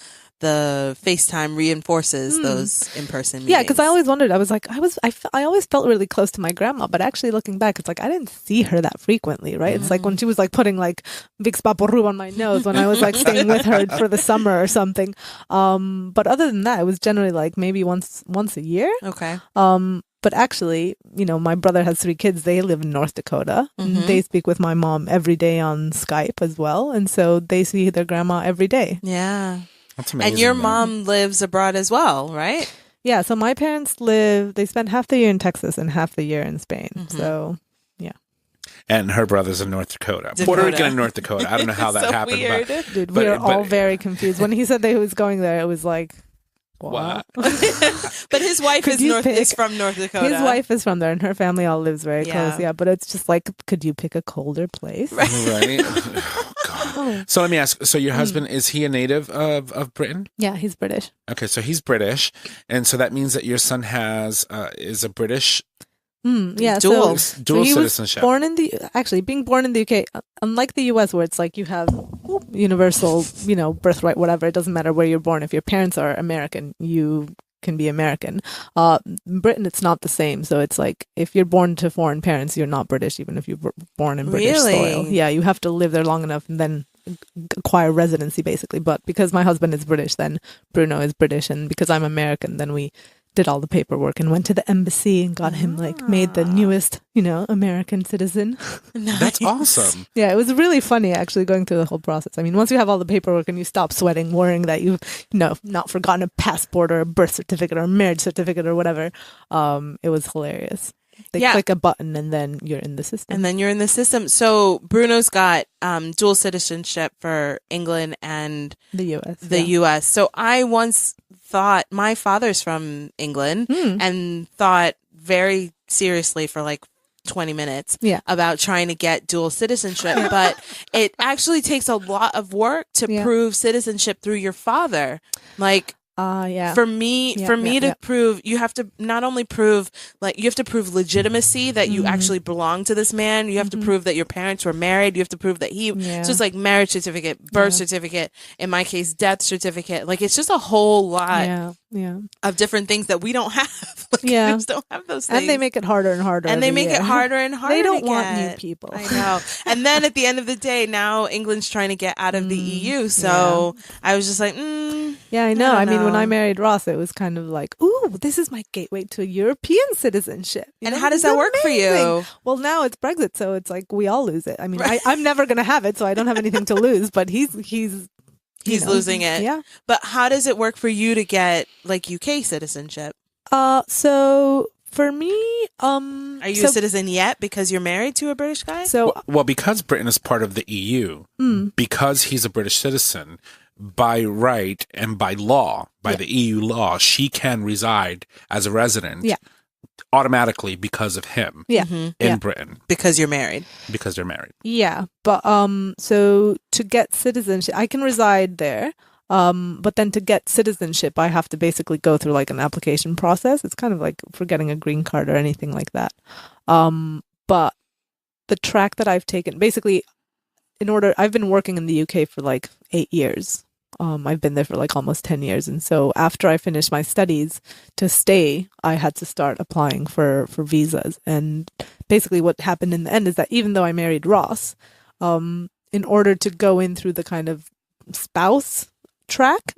FaceTime reinforces those in-person meetings. Yeah, because I always wondered. I was like, I always felt really close to my grandma, but actually looking back, it's like I didn't see her that frequently, right? It's like when she was like putting like Vicks Vaporub on my nose when I was like staying with her for the summer or something. But other than that, it was generally like maybe once a year. Okay. But actually, my brother has 3 kids. They live in North Dakota. And they speak with my mom every day on Skype as well. And so they see their grandma every day. Yeah. That's amazing. And your mom lives abroad as well, right? Yeah. So my parents they spend half the year in Texas and half the year in Spain. So, yeah. And her brother's in North Dakota. Puerto Rican and North Dakota. I don't know how that so happened. Weird. Dude, we were all very confused. When he said that he was going there, it was like, what? But his wife is from North Dakota. His wife is from there, and her family all lives very close. Yeah, but it's just like, could you pick a colder place? Right. Oh, God. So let me ask. So your husband, is he a native of Britain? Yeah, he's British. Okay, so he's British, and so that means that your son is a British. Yeah, dual so he citizenship. Was being born in the UK, unlike the US where it's like you have universal, birthright, whatever. It doesn't matter where you're born. If your parents are American, you can be American. In Britain, it's not the same. So it's like if you're born to foreign parents, you're not British, even if you're born in British soil. Yeah, you have to live there long enough and then acquire residency, basically. But because my husband is British, then Bruno is British, and because I'm American, then we did all the paperwork and went to the embassy and got him made the newest, American citizen. Nice. That's awesome. Yeah, it was really funny actually going through the whole process. I mean, once you have all the paperwork and you stop sweating, worrying that you've, not forgotten a passport or a birth certificate or a marriage certificate or whatever, it was hilarious. They click a button and then you're in the system. So Bruno's got dual citizenship for England and the US. US. So I once thought, my father's from England and thought very seriously for like 20 minutes about trying to get dual citizenship, but it actually takes a lot of work to prove citizenship through your father. Like, for me to prove, you have to not only prove, like, you have to prove legitimacy that you actually belong to this man. You have to prove that your parents were married. You have to prove that so it's like marriage certificate, birth certificate, in my case, death certificate. Like, it's just a whole lot of different things that we don't have. Like, we just don't have those things. And they make it harder and harder. And they make it harder and harder. They don't to want get. new people. I know. And then at the end of the day, now England's trying to get out of the EU. So I was just like, yeah, I know. I mean, when I married Ross, it was kind of like, ooh, this is my gateway to European citizenship. And how does that work for you? Well, now it's Brexit, so it's like we all lose it. I mean, I'm never going to have it, so I don't have anything to lose, but he's losing it. Yeah. But how does it work for you to get like UK citizenship? So For me, Are you a citizen yet because you're married to a British guy? So, Well, because Britain is part of the EU, because he's a British citizen, by right and by law, by the EU law, she can reside as a resident automatically because of him in Britain. Because you're married. Because they're married. Yeah, but so to get citizenship, I can reside there. But then to get citizenship, I have to basically go through like an application process. It's kind of like for getting a green card or anything like that. But the track that I've taken, basically, I've been working in the UK for like 8 years. I've been there for like almost 10 years. And so after I finished my studies to stay, I had to start applying for visas. And basically what happened in the end is that even though I married Ross, in order to go in through the kind of spouse track,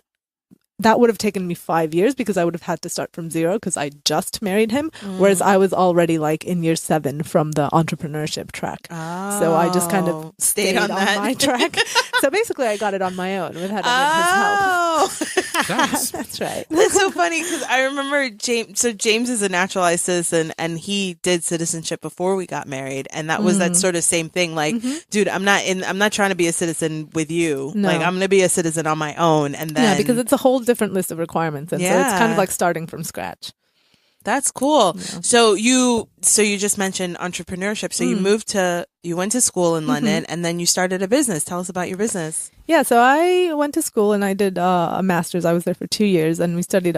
that would have taken me 5 years because I would have had to start from zero because I just married him, whereas I was already like in year 7 from the entrepreneurship track. So I just kind of stayed on my track. So basically I got it on my own without any of his help. Nice. That's right. That's so funny because I remember James. So James is a naturalized citizen, and he did citizenship before we got married, and that was that sort of same thing. Like, dude, I'm not trying to be a citizen with you. No. Like, I'm going to be a citizen on my own, and then because it's a whole different list of requirements, and so it's kind of like starting from scratch. That's cool. Yeah. So you just mentioned entrepreneurship. So you went to school in London, and then you started a business. Tell us about your business. Yeah, so I went to school and I did a master's. I was there for 2 years, and we studied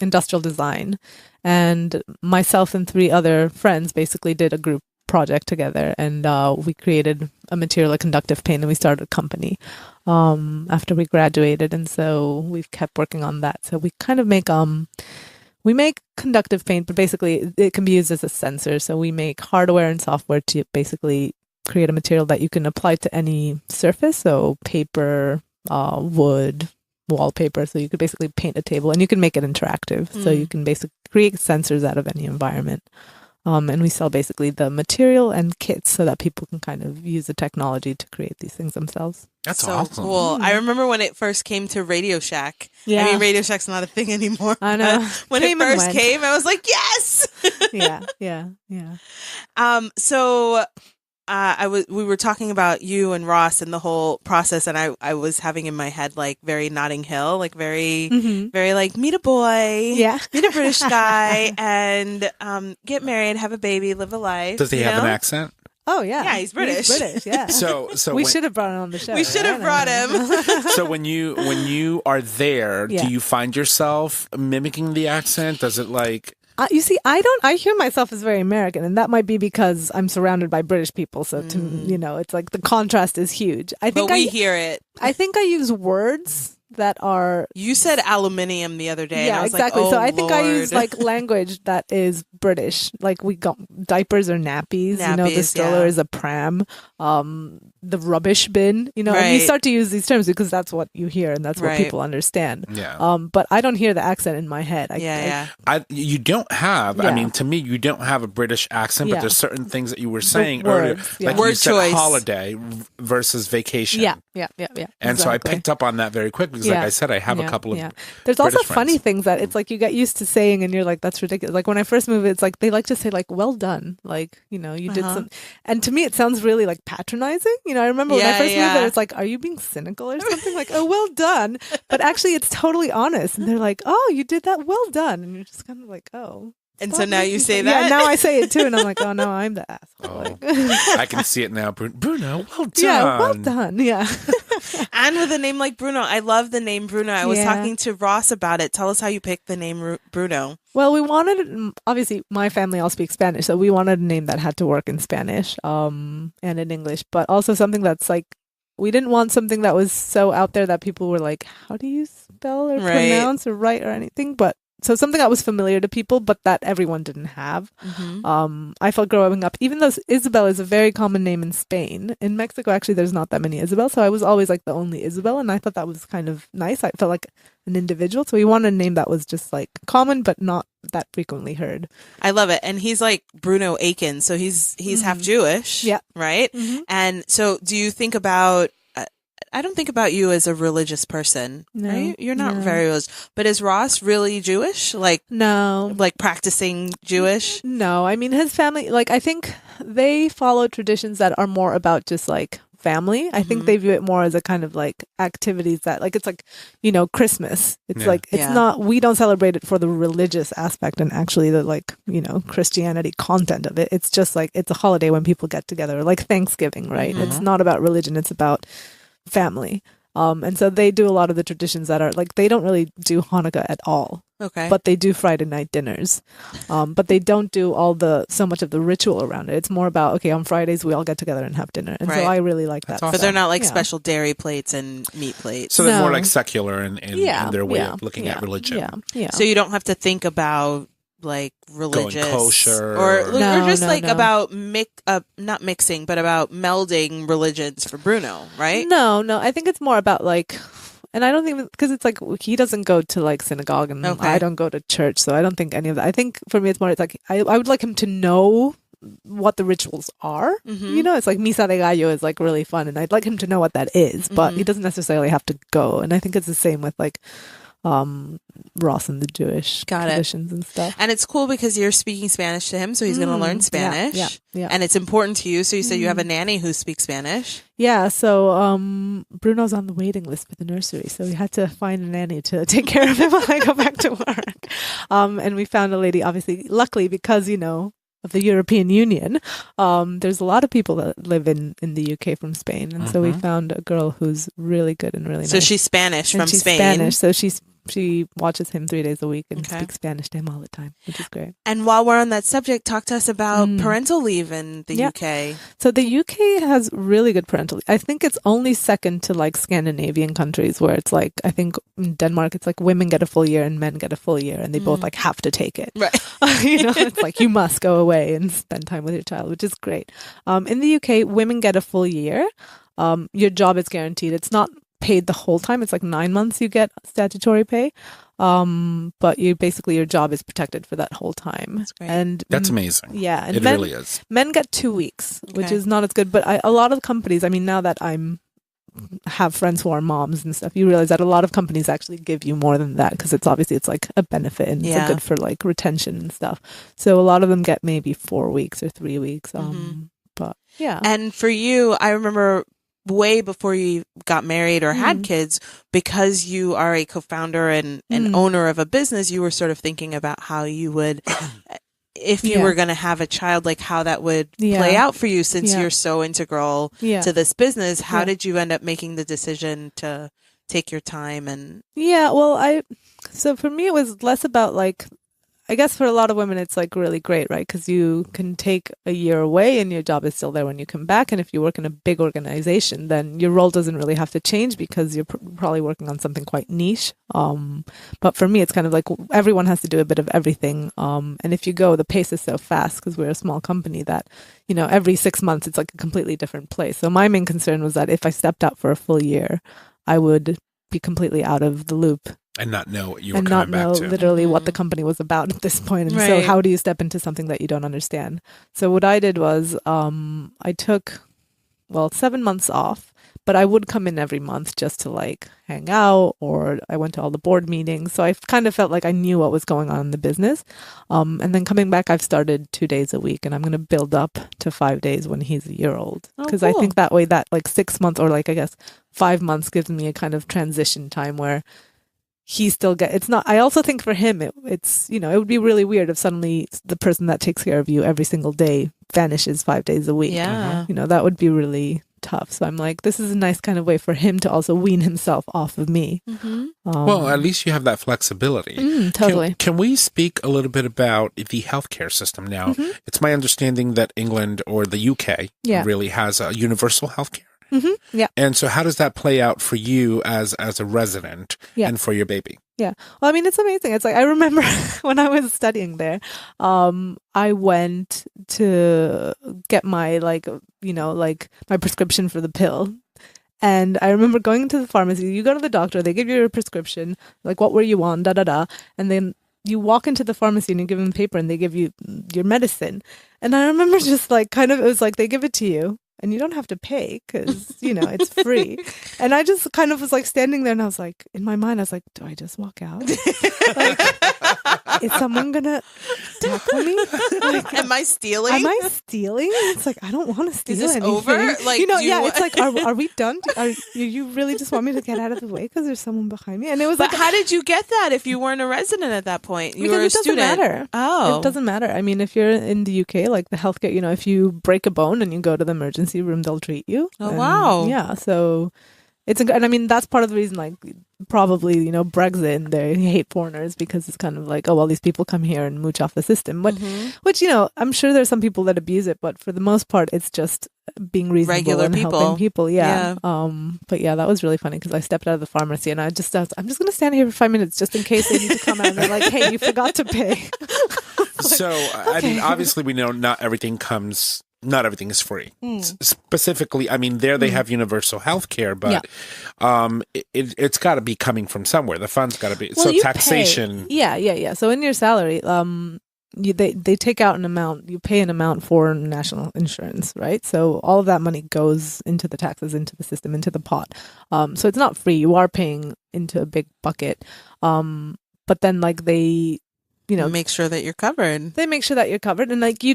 industrial design. And myself and 3 other friends basically did a group project together, and we created a material, a conductive paint, and we started a company after we graduated. And so we've kept working on that. So we kind of make we make conductive paint, but basically it can be used as a sensor. So we make hardware and software to basically create a material that you can apply to any surface. So paper, wood, wallpaper. So you could basically paint a table, and you can make it interactive. So you can basically create sensors out of any environment. And we sell basically the material and kits so that people can kind of use the technology to create these things themselves. That's so awesome. Cool. I remember when it first came to Radio Shack. Yeah. I mean, Radio Shack's not a thing anymore. I know. When it first came, I was like, yes. Yeah. So we were talking about you and Ross and the whole process, and I was having in my head like very Notting Hill, like very like meet a boy, meet a British guy, and get married, have a baby, live a life. Does he have an accent? Oh yeah, yeah, he's British. He's British, yeah. So we should have brought him on the show. We should have brought him. So when you are there, Yeah. do you find yourself mimicking the accent? Does it like? You see, I hear myself as very American, and that might be because I'm surrounded by British people. So it's like the contrast is huge. I think but we hear it. I think I use words that are. You said aluminium the other day. Yeah, and I was exactly. Like, so oh, I think I Lord. use like language that is British. Like we got diapers or nappies. The Nappies, stroller yeah. is a pram. The rubbish bin. And you Right. start to use these terms because that's what you hear and that's what Right. people understand. Yeah. But I don't hear the accent in my head. You don't have. I Yeah. mean, to me, you don't have a British accent, but Yeah. there's certain things that you were saying earlier, words, yeah. like Word you said, choice. holiday versus vacation. Yeah. And so I exactly. picked up on that very quick because, like Yeah. I said, I have a couple of. There's also British funny friends. things that it's like you get used to saying and you're like, that's ridiculous. Like when I first moved, it's like they like to say like, well done. Like, you did some. And to me, it sounds really like patronizing. I remember when I first moved there, it's like, are you being cynical or something? Like, oh, well done. But actually, it's totally honest. And they're like, oh, you did that. Well done. And you're just kind of like, oh. And stop so now you making say fun. that? Yeah, now I say it too. And I'm like, oh, no, I'm the asshole. Oh, Like, I can see it now, Bruno. Well done. yeah, well done. Yeah. And with a name like Bruno, I love the name Bruno. I was Yeah. talking to Ross about it. Tell us how you picked the name Bruno. Well, we wanted, obviously, my family all speaks Spanish, so we wanted a name that had to work in Spanish and in English, but also something that's like, we didn't want something that was so out there that people were like, how do you spell or Right. pronounce or write or anything? But so something that was familiar to people, but that everyone didn't have. I felt growing up, even though Isabel is a very common name in Spain, in Mexico, actually, there's not that many Isabel. So I was always like the only Isabel. And I thought that was kind of nice. I felt like an individual. So we wanted a name that was just like common, but not that frequently heard. I love it. And he's like Bruno Aiken. So he's half Jewish. Yeah. Right. Mhm. And so do you think about I don't think about you as a religious person. No, right? You're not no. very religious. But is Ross really Jewish? Like No. practicing Jewish? No, I mean his family, like I think they follow traditions that are more about just like family. I think they view it more as a kind of like activities that like it's like, Christmas. It's like it's not, we don't celebrate it for the religious aspect and actually the like, Christianity content of it. It's just like it's a holiday when people get together, like Thanksgiving, right? It's not about religion, it's about family. And so they do a lot of the traditions that are like, they don't really do Hanukkah at all. Okay. But they do Friday night dinners. But they don't do so much of the ritual around it. It's more about, okay, on Fridays we all get together and have dinner. And so I really like that. Awesome. But they're not like special dairy plates and meat plates. So they're more like secular in their way of looking at religion. Yeah. So you don't have to think about like religious going kosher or just about not mixing, but about melding religions for Bruno, right? No, I think it's more about like, and I don't think, because it's like he doesn't go to like synagogue and I don't go to church, so I don't think any of that. I think for me it's more, it's like I would like him to know what the rituals are. It's like Misa de Gallo is like really fun, and I'd like him to know what that is, but he doesn't necessarily have to go. And I think it's the same with like Ross and the Jewish traditions and stuff. And it's cool because you're speaking Spanish to him, so he's going to learn Spanish. Yeah. And it's important to you. So you said you have a nanny who speaks Spanish. Yeah, so Bruno's on the waiting list for the nursery, so we had to find a nanny to take care of him while I go back to work. And we found a lady, obviously, luckily, because, of the European Union, there's a lot of people that live in the UK from Spain, and so we found a girl who's really good and really nice. So she's Spanish from she's Spain. Spanish, so she watches him 3 days a week and speaks Spanish to him all the time, which is great. And while we're on that subject, talk to us about parental leave in the UK. So the UK has really good parental leave. I think it's only second to like Scandinavian countries, where it's like, I think in Denmark it's like women get a full year and men get a full year, and they both like have to take it. Right. It's like you must go away and spend time with your child, which is great. In the UK, women get a full year. Your job is guaranteed. It's not paid the whole time. It's like 9 months you get statutory pay. But your job is protected for that whole time. That's great. And that's amazing. Yeah. And it really is. Men get 2 weeks, which is not as good. But a lot of companies, I mean, now that have friends who are moms and stuff, you realize that a lot of companies actually give you more than that, because it's like a benefit and it's good for like retention and stuff. So a lot of them get maybe 4 weeks or 3 weeks. But yeah. And for you, I remember way before you got married or had kids, because you are a co-founder and owner of a business, you were sort of thinking about how you would, if you were going to have a child, like how that would play out for you, since you're so integral to this business. How did you end up making the decision to take your time? And so for me, it was less about like, I guess for a lot of women, it's like really great, right? Because you can take a year away and your job is still there when you come back. And if you work in a big organization, then your role doesn't really have to change, because you're probably working on something quite niche. But for me, it's kind of like everyone has to do a bit of everything. And if you go, the pace is so fast, because we're a small company, that, every 6 months, it's like a completely different place. So my main concern was that if I stepped out for a full year, I would be completely out of the loop. And not know what you were coming back to. And not know literally what the company was about at this point. And so how do you step into something that you don't understand? So what I did was I took, 7 months off, but I would come in every month just to like hang out, or I went to all the board meetings. So I kind of felt like I knew what was going on in the business. And then coming back, I've started 2 days a week, and I'm going to build up to 5 days when he's a year old. Because I think that way, that like 6 months, or like I guess 5 months, gives me a kind of transition time where he still it's not, I also think for him, it's, it would be really weird if suddenly the person that takes care of you every single day vanishes 5 days a week. Yeah. That would be really tough. So I'm like, this is a nice kind of way for him to also wean himself off of me. Well, at least you have that flexibility. Totally. Can we speak a little bit about the healthcare system now? It's my understanding that England or the UK really has a universal healthcare. Yeah. And so how does that play out for you as a resident and for your baby? Yeah. Well, I mean, it's amazing. It's like, I remember when I was studying there, I went to get my my prescription for the pill. And I remember going to the pharmacy. You go to the doctor, they give you a prescription, like, what were you on, and then you walk into the pharmacy and you give them paper and they give you your medicine. And I remember just like, kind of, it was like they give it to you. and you don't have to pay because, it's free. And I just kind of was like standing there and I was like, in my mind, I was like, do I just walk out? Like, is someone going to tackle me? Like, am I stealing? It's like, I don't want to steal Is this anything. over? Like, it's like, are we done? You really just want me to get out of the way because there's someone behind me? And it was but how did you get that if you weren't a resident at that point? You were a student. It doesn't matter. Oh. It doesn't matter. I mean, if you're in the UK, like the healthcare, if you break a bone and you go to the emergency room, they'll treat you. Oh, wow. Yeah. So and I mean, that's part of the reason, like, probably, Brexit, and they hate foreigners because it's kind of like, oh, well, these people come here and mooch off the system. But, which, I'm sure there's some people that abuse it, but for the most part, it's just being reasonable regular and people. helping people. Yeah. But yeah, that was really funny because I stepped out of the pharmacy and I'm just going to stand here for 5 minutes just in case they need to come out and they're like, hey, you forgot to pay. So, I mean, obviously we know not everything is free. Specifically, I mean, there they have universal health care, but it's got to be coming from somewhere. The fund's got to be. Well, so taxation. Yeah. So in your salary, they take out an amount. You pay an amount for national insurance, right? So all of that money goes into the taxes, into the system, into the pot. So it's not free. You are paying into a big bucket. But then, like, they make sure that you're covered. They make sure that you're covered, and like you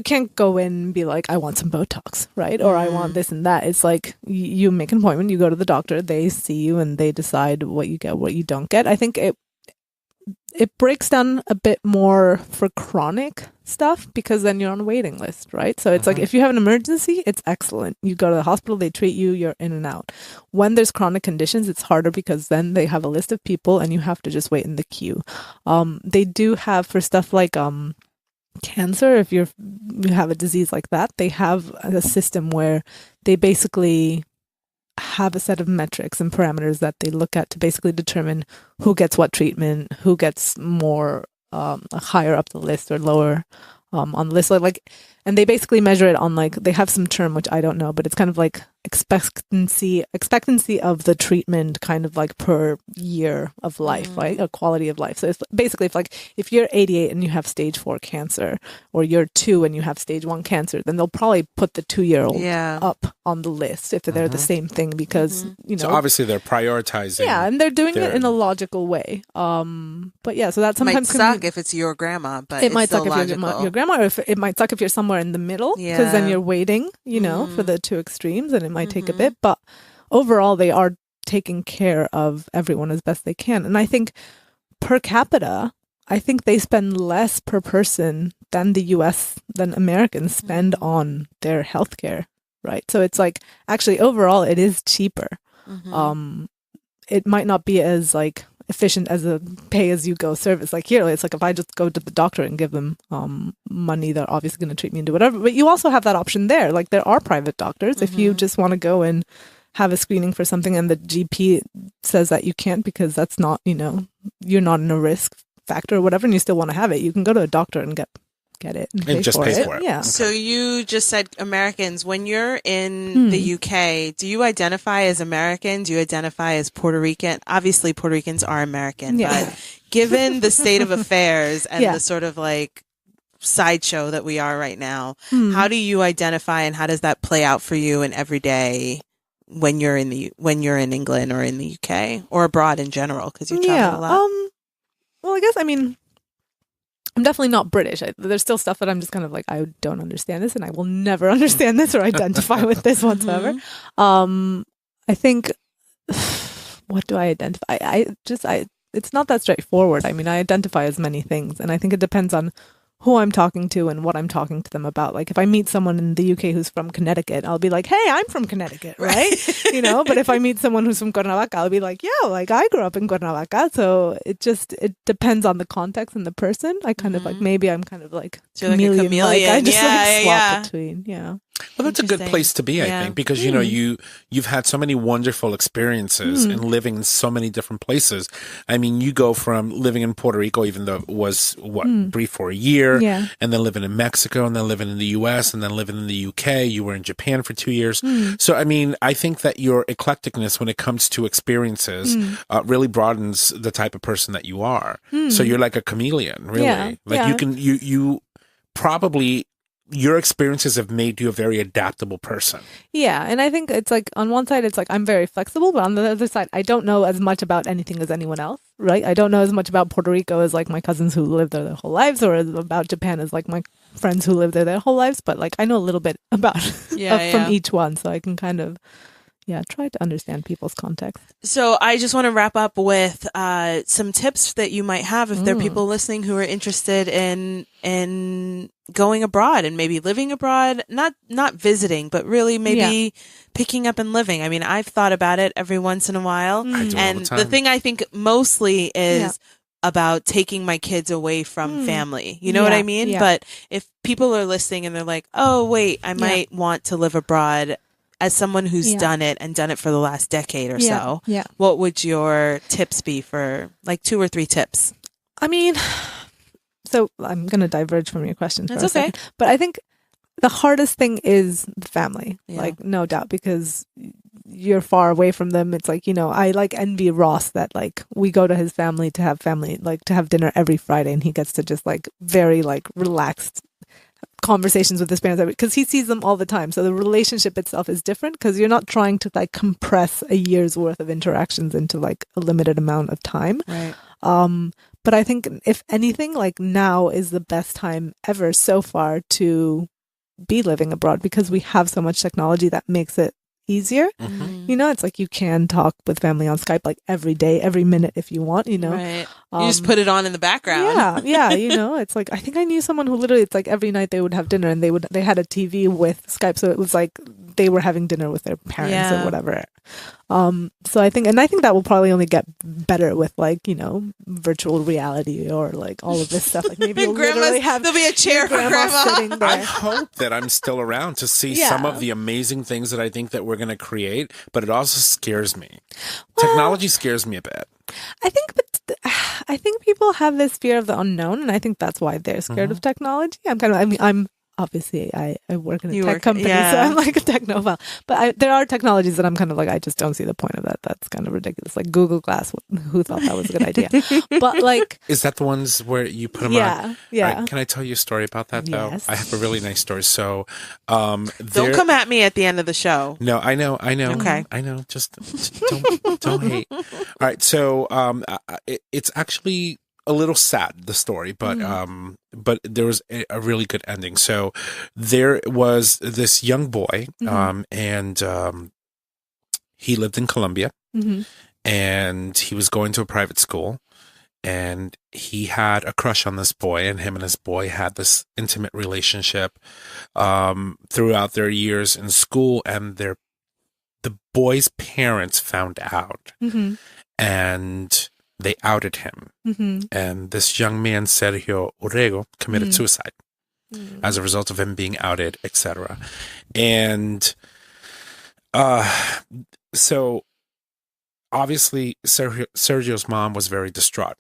can't go in and be like, I want some Botox, right? Or I want this and that. It's like you make an appointment, you go to the doctor, they see you, and they decide what you get, what you don't get. I think it breaks down a bit more for chronic stuff because then you're on a waiting list, right? So it's like if you have an emergency, it's excellent. You go to the hospital, they treat you, you're in and out. When there's chronic conditions, it's harder because then they have a list of people and you have to just wait in the queue. They do have for stuff like cancer, if you have a disease like that, they have a system where they basically have a set of metrics and parameters that they look at to basically determine who gets what treatment, who gets more higher up the list or lower on the list. And they basically measure it on, like, they have some term which I don't know, but it's kind of like expectancy of the treatment, kind of like per year of life, right? A quality of life. So it's basically if you're 88 and you have stage 4 cancer, or you're 2 and you have stage 1 cancer, then they'll probably put the 2-year-old up on the list if they're the same thing because So obviously they're prioritizing. Yeah, and they're doing it in a logical way. But yeah, so that sometimes might suck if it's your grandma, but it might suck if you're your grandma, or if it might suck if you're somewhere in the middle, because then you're waiting, for the two extremes, and it might take a bit. But overall, they are taking care of everyone as best they can. And I think per capita, I think they spend less per person than than Americans spend on their healthcare, right? So it's like, actually, overall, it is cheaper. It might not be as like efficient as a pay-as-you-go service. Like here, it's like if I just go to the doctor and give them money, they're obviously going to treat me and do whatever. But you also have that option there. Like there are private doctors. If you just want to go and have a screening for something and the GP says that you can't because that's not, you're not in a risk factor or whatever, and you still want to have it, you can go to a doctor and get it and just pay for it. Yeah. So you just said Americans. When you're in the UK, do you identify as American? Do you identify as Puerto Rican? Obviously, Puerto Ricans are American, but given the state of affairs and the sort of like sideshow that we are right now, how do you identify, and how does that play out for you in every day when you're in England or in the UK or abroad in general? Because you travel a lot. Well, I guess I'm definitely not British. There's still stuff that I'm just kind of like, I don't understand this, and I will never understand this or identify with this whatsoever. I think, what do I identify? It's not that straightforward. I mean, I identify as many things, and I think it depends on who I'm talking to and what I'm talking to them about. Like if I meet someone in the UK who's from Connecticut, I'll be like, hey, I'm from Connecticut, right? But if I meet someone who's from Cuernavaca, I'll be like, yeah, like I grew up in Cuernavaca. So it depends on the context and the person. I kind of like, maybe I'm kind of like chameleon. Like I just swap between, Well, that's a good place to be, I think, because, you've had so many wonderful experiences and living in so many different places. I mean, you go from living in Puerto Rico, even though it was, brief for a year, and then living in Mexico, and then living in the U.S., and then living in the UK. You were in Japan for 2 years. So, I mean, I think that your eclecticness when it comes to experiences really broadens the type of person that you are. So you're like a chameleon, really. You probably your experiences have made you a very adaptable person. Yeah, and I think it's like on one side it's like I'm very flexible, but on the other side I don't know as much about anything as anyone else, right? I don't know as much about Puerto Rico as like my cousins who live there their whole lives, or about Japan as like my friends who live there their whole lives, but like I know a little bit about from each one, so I can kind of try to understand people's context. So I just want to wrap up with some tips that you might have if there are people listening who are interested in going abroad and maybe living abroad, not visiting, but really maybe picking up and living. I mean, I've thought about it every once in a while. I do all the time. The thing I think mostly is about taking my kids away from family. You know what I mean? Yeah. But if people are listening and they're like, oh, wait, I might want to live abroad, as someone who's done it for the last decade or so, what would your tips be for like 2 or 3 tips? I mean, so I'm going to diverge from your question. That's okay. Second, but I think the hardest thing is the family, Yeah. no doubt, because you're far away from them. It's like, I like envy Ross that like we go to his family, like to have dinner every Friday, and he gets to just like very like relaxed conversations with his parents because he sees them all the time. So the relationship itself is different because you're not trying to like compress a year's worth of interactions into like a limited amount of time. Right. But I think if anything, like now is the best time ever so far to be living abroad because we have so much technology that makes it easier. It's like you can talk with family on Skype like every day, every minute if you want, Right. You just put it on in the background. Yeah, it's like I think I knew someone who literally it's like every night they would have dinner and they had a TV with Skype, so it was like they were having dinner with their parents or whatever. So I think that will probably only get better with like, virtual reality or like all of this stuff. Like maybe you'll literally there'll be a chair for grandma sitting there. I hope that I'm still around to see some of the amazing things that I think that we're going to create, but it also scares me. Technology scares me a bit. I think people have this fear of the unknown, and I think that's why they're scared of technology. I'm obviously I work in a tech company, so I'm like a technophile. But there are technologies that I'm kind of like, I just don't see the point of that. That's kind of ridiculous. Like Google Glass, who thought that was a good idea? But like, is that the ones where you put them on? Yeah. Right, can I tell you a story about that though? Yes. I have a really nice story. So, don't come at me at the end of the show. No, I know. Okay. I know. Just don't hate. All right. So, it's actually a little sad, the story, but there was a really good ending. So there was this young boy, and he lived in Colombia, and he was going to a private school, and he had a crush on this boy, and him and his boy had this intimate relationship throughout their years in school, and the boy's parents found out, and they outed him. And this young man, Sergio Orrego, committed suicide as a result of him being outed, etc. And so obviously Sergio's mom was very distraught.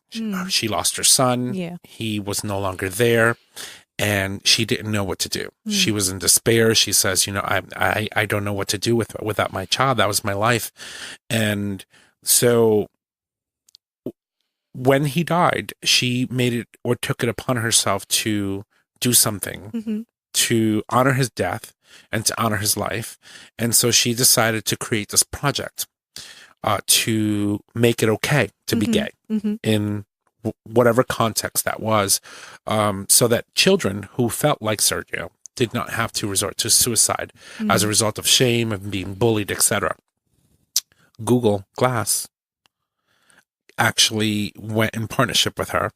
She lost her son. Yeah. He was no longer there. And she didn't know what to do. She was in despair. She says, I don't know what to do without my child. That was my life. And so when he died, she made it or took it upon herself to do something to honor his death and to honor his life. And so she decided to create this project to make it okay to be gay in whatever context that was, so that children who felt like Sergio did not have to resort to suicide as a result of shame and being bullied, etc. Google Glass actually went in partnership with her,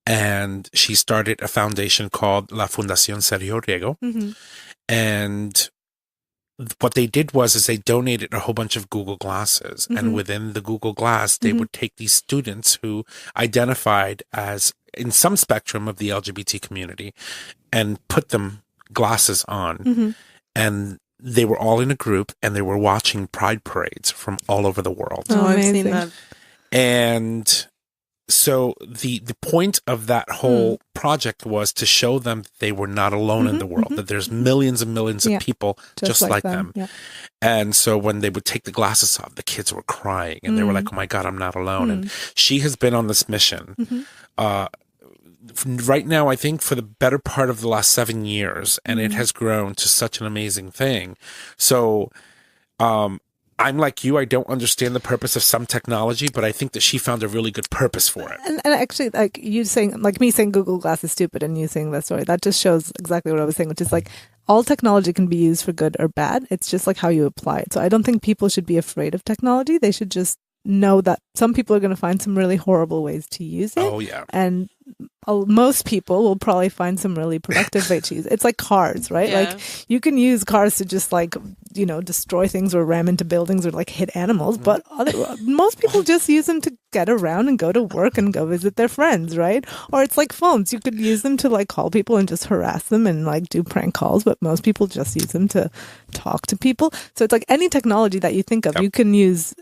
and she started a foundation called La Fundación Sergio Riego. And what they did was they donated a whole bunch of Google Glasses, and within the Google Glass, they would take these students who identified as in some spectrum of the LGBT community and put them glasses on, and they were all in a group, and they were watching pride parades from all over the world. Oh, I've seen that. And so the point of that whole project was to show them that they were not alone in the world, that there's millions and millions of people just like them. Yeah. And so when they would take the glasses off, the kids were crying, and they were like, oh my God, I'm not alone. And she has been on this mission right now, I think for the better part of the last 7 years, and it has grown to such an amazing thing. So, I'm like you. I don't understand the purpose of some technology, but I think that she found a really good purpose for it. And actually, like you saying, like me saying Google Glass is stupid and you saying that story, that just shows exactly what I was saying, which is like all technology can be used for good or bad. It's just like how you apply it. So I don't think people should be afraid of technology. They should just know that some people are going to find some really horrible ways to use it. Oh, yeah. And most people will probably find some really productive ways to use it. It's like cars, right? Yeah. Like you can use cars to just like, you know, destroy things or ram into buildings or like hit animals. But most people just use them to get around and go to work and go visit their friends, right? Or it's like phones. You could use them to like call people and just harass them and like do prank calls. But most people just use them to talk to people. So it's like any technology that you think of, you can use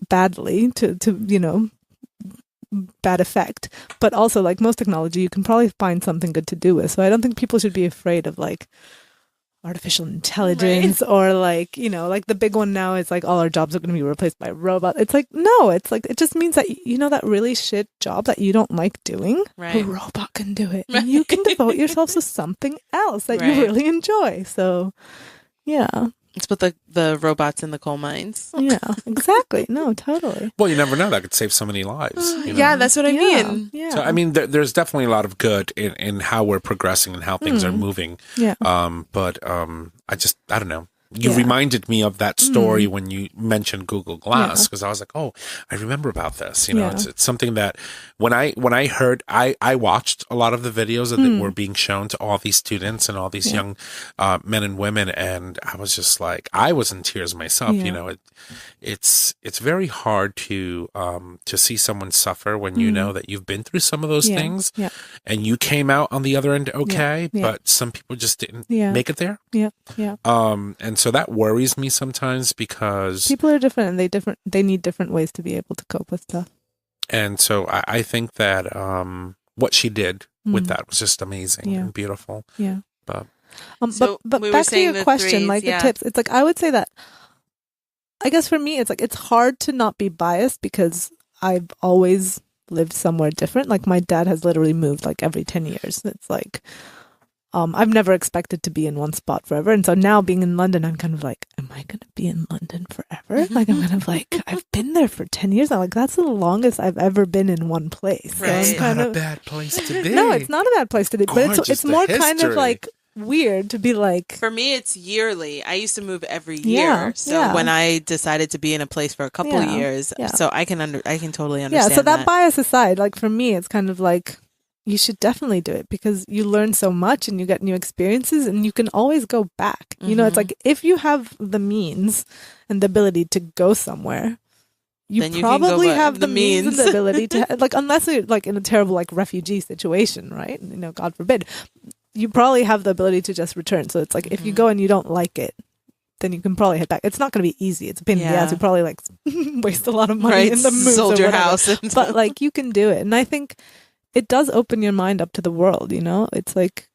badly to you know, bad effect, but also like most technology you can probably find something good to do with. So I don't think people should be afraid of like artificial intelligence or like, you know, like the big one now is like all our jobs are going to be replaced by robots. It's like, no, it's like, it just means that, you know, that really shit job that you don't like doing, a robot can do it, and you can devote yourself to something else that you really enjoy. So yeah. It's with the robots in the coal mines. Yeah, exactly. No, totally. Well, you never know. That could save so many lives. You know? Yeah, that's what I mean. Yeah. So, I mean, there's definitely a lot of good in how we're progressing and how things are moving. Yeah. But I don't know. You reminded me of that story when you mentioned Google Glass, because I was like, oh, I remember about this. You know, it's something that when I heard, I watched a lot of the videos that were being shown to all these students and all these young men and women, and I was just like, I was in tears myself. You know, it's very hard to see someone suffer when you know that you've been through some of those things, and you came out on the other end okay, but some people just didn't make it there. And so that worries me sometimes because people are different and they need different ways to be able to cope with stuff. And so I think that what she did with that was just amazing and beautiful. Yeah. But so but we back to your question, like the tips, it's like I would say that I guess for me it's like it's hard to not be biased because I've always lived somewhere different. Like my dad has literally moved like every 10 years. It's like I've never expected to be in one spot forever. And so now being in London, I'm kind of like, am I going to be in London forever? Like, I'm kind of like, I've been there for 10 years. I'm like, that's the longest I've ever been in one place. Right. So it's not a bad place to be. No, it's not a bad place to be. But it's more kind of like weird to be like. For me, it's yearly. I used to move every year. So when I decided to be in a place for a couple of years, so I can totally understand. Yeah, so that bias aside, like for me, it's kind of like, you should definitely do it because you learn so much and you get new experiences and you can always go back. You know, it's like if you have the means and the ability to go somewhere, you probably have the means and the ability to, like, unless you're like in a terrible like refugee situation, right? You know, God forbid, you probably have the ability to just return. So it's like if you go and you don't like it, then you can probably head back. It's not going to be easy. It's a pain in the ass. You probably like waste a lot of money in the move. Sold your house. But like you can do it. And I think it does open your mind up to the world, you know? It's like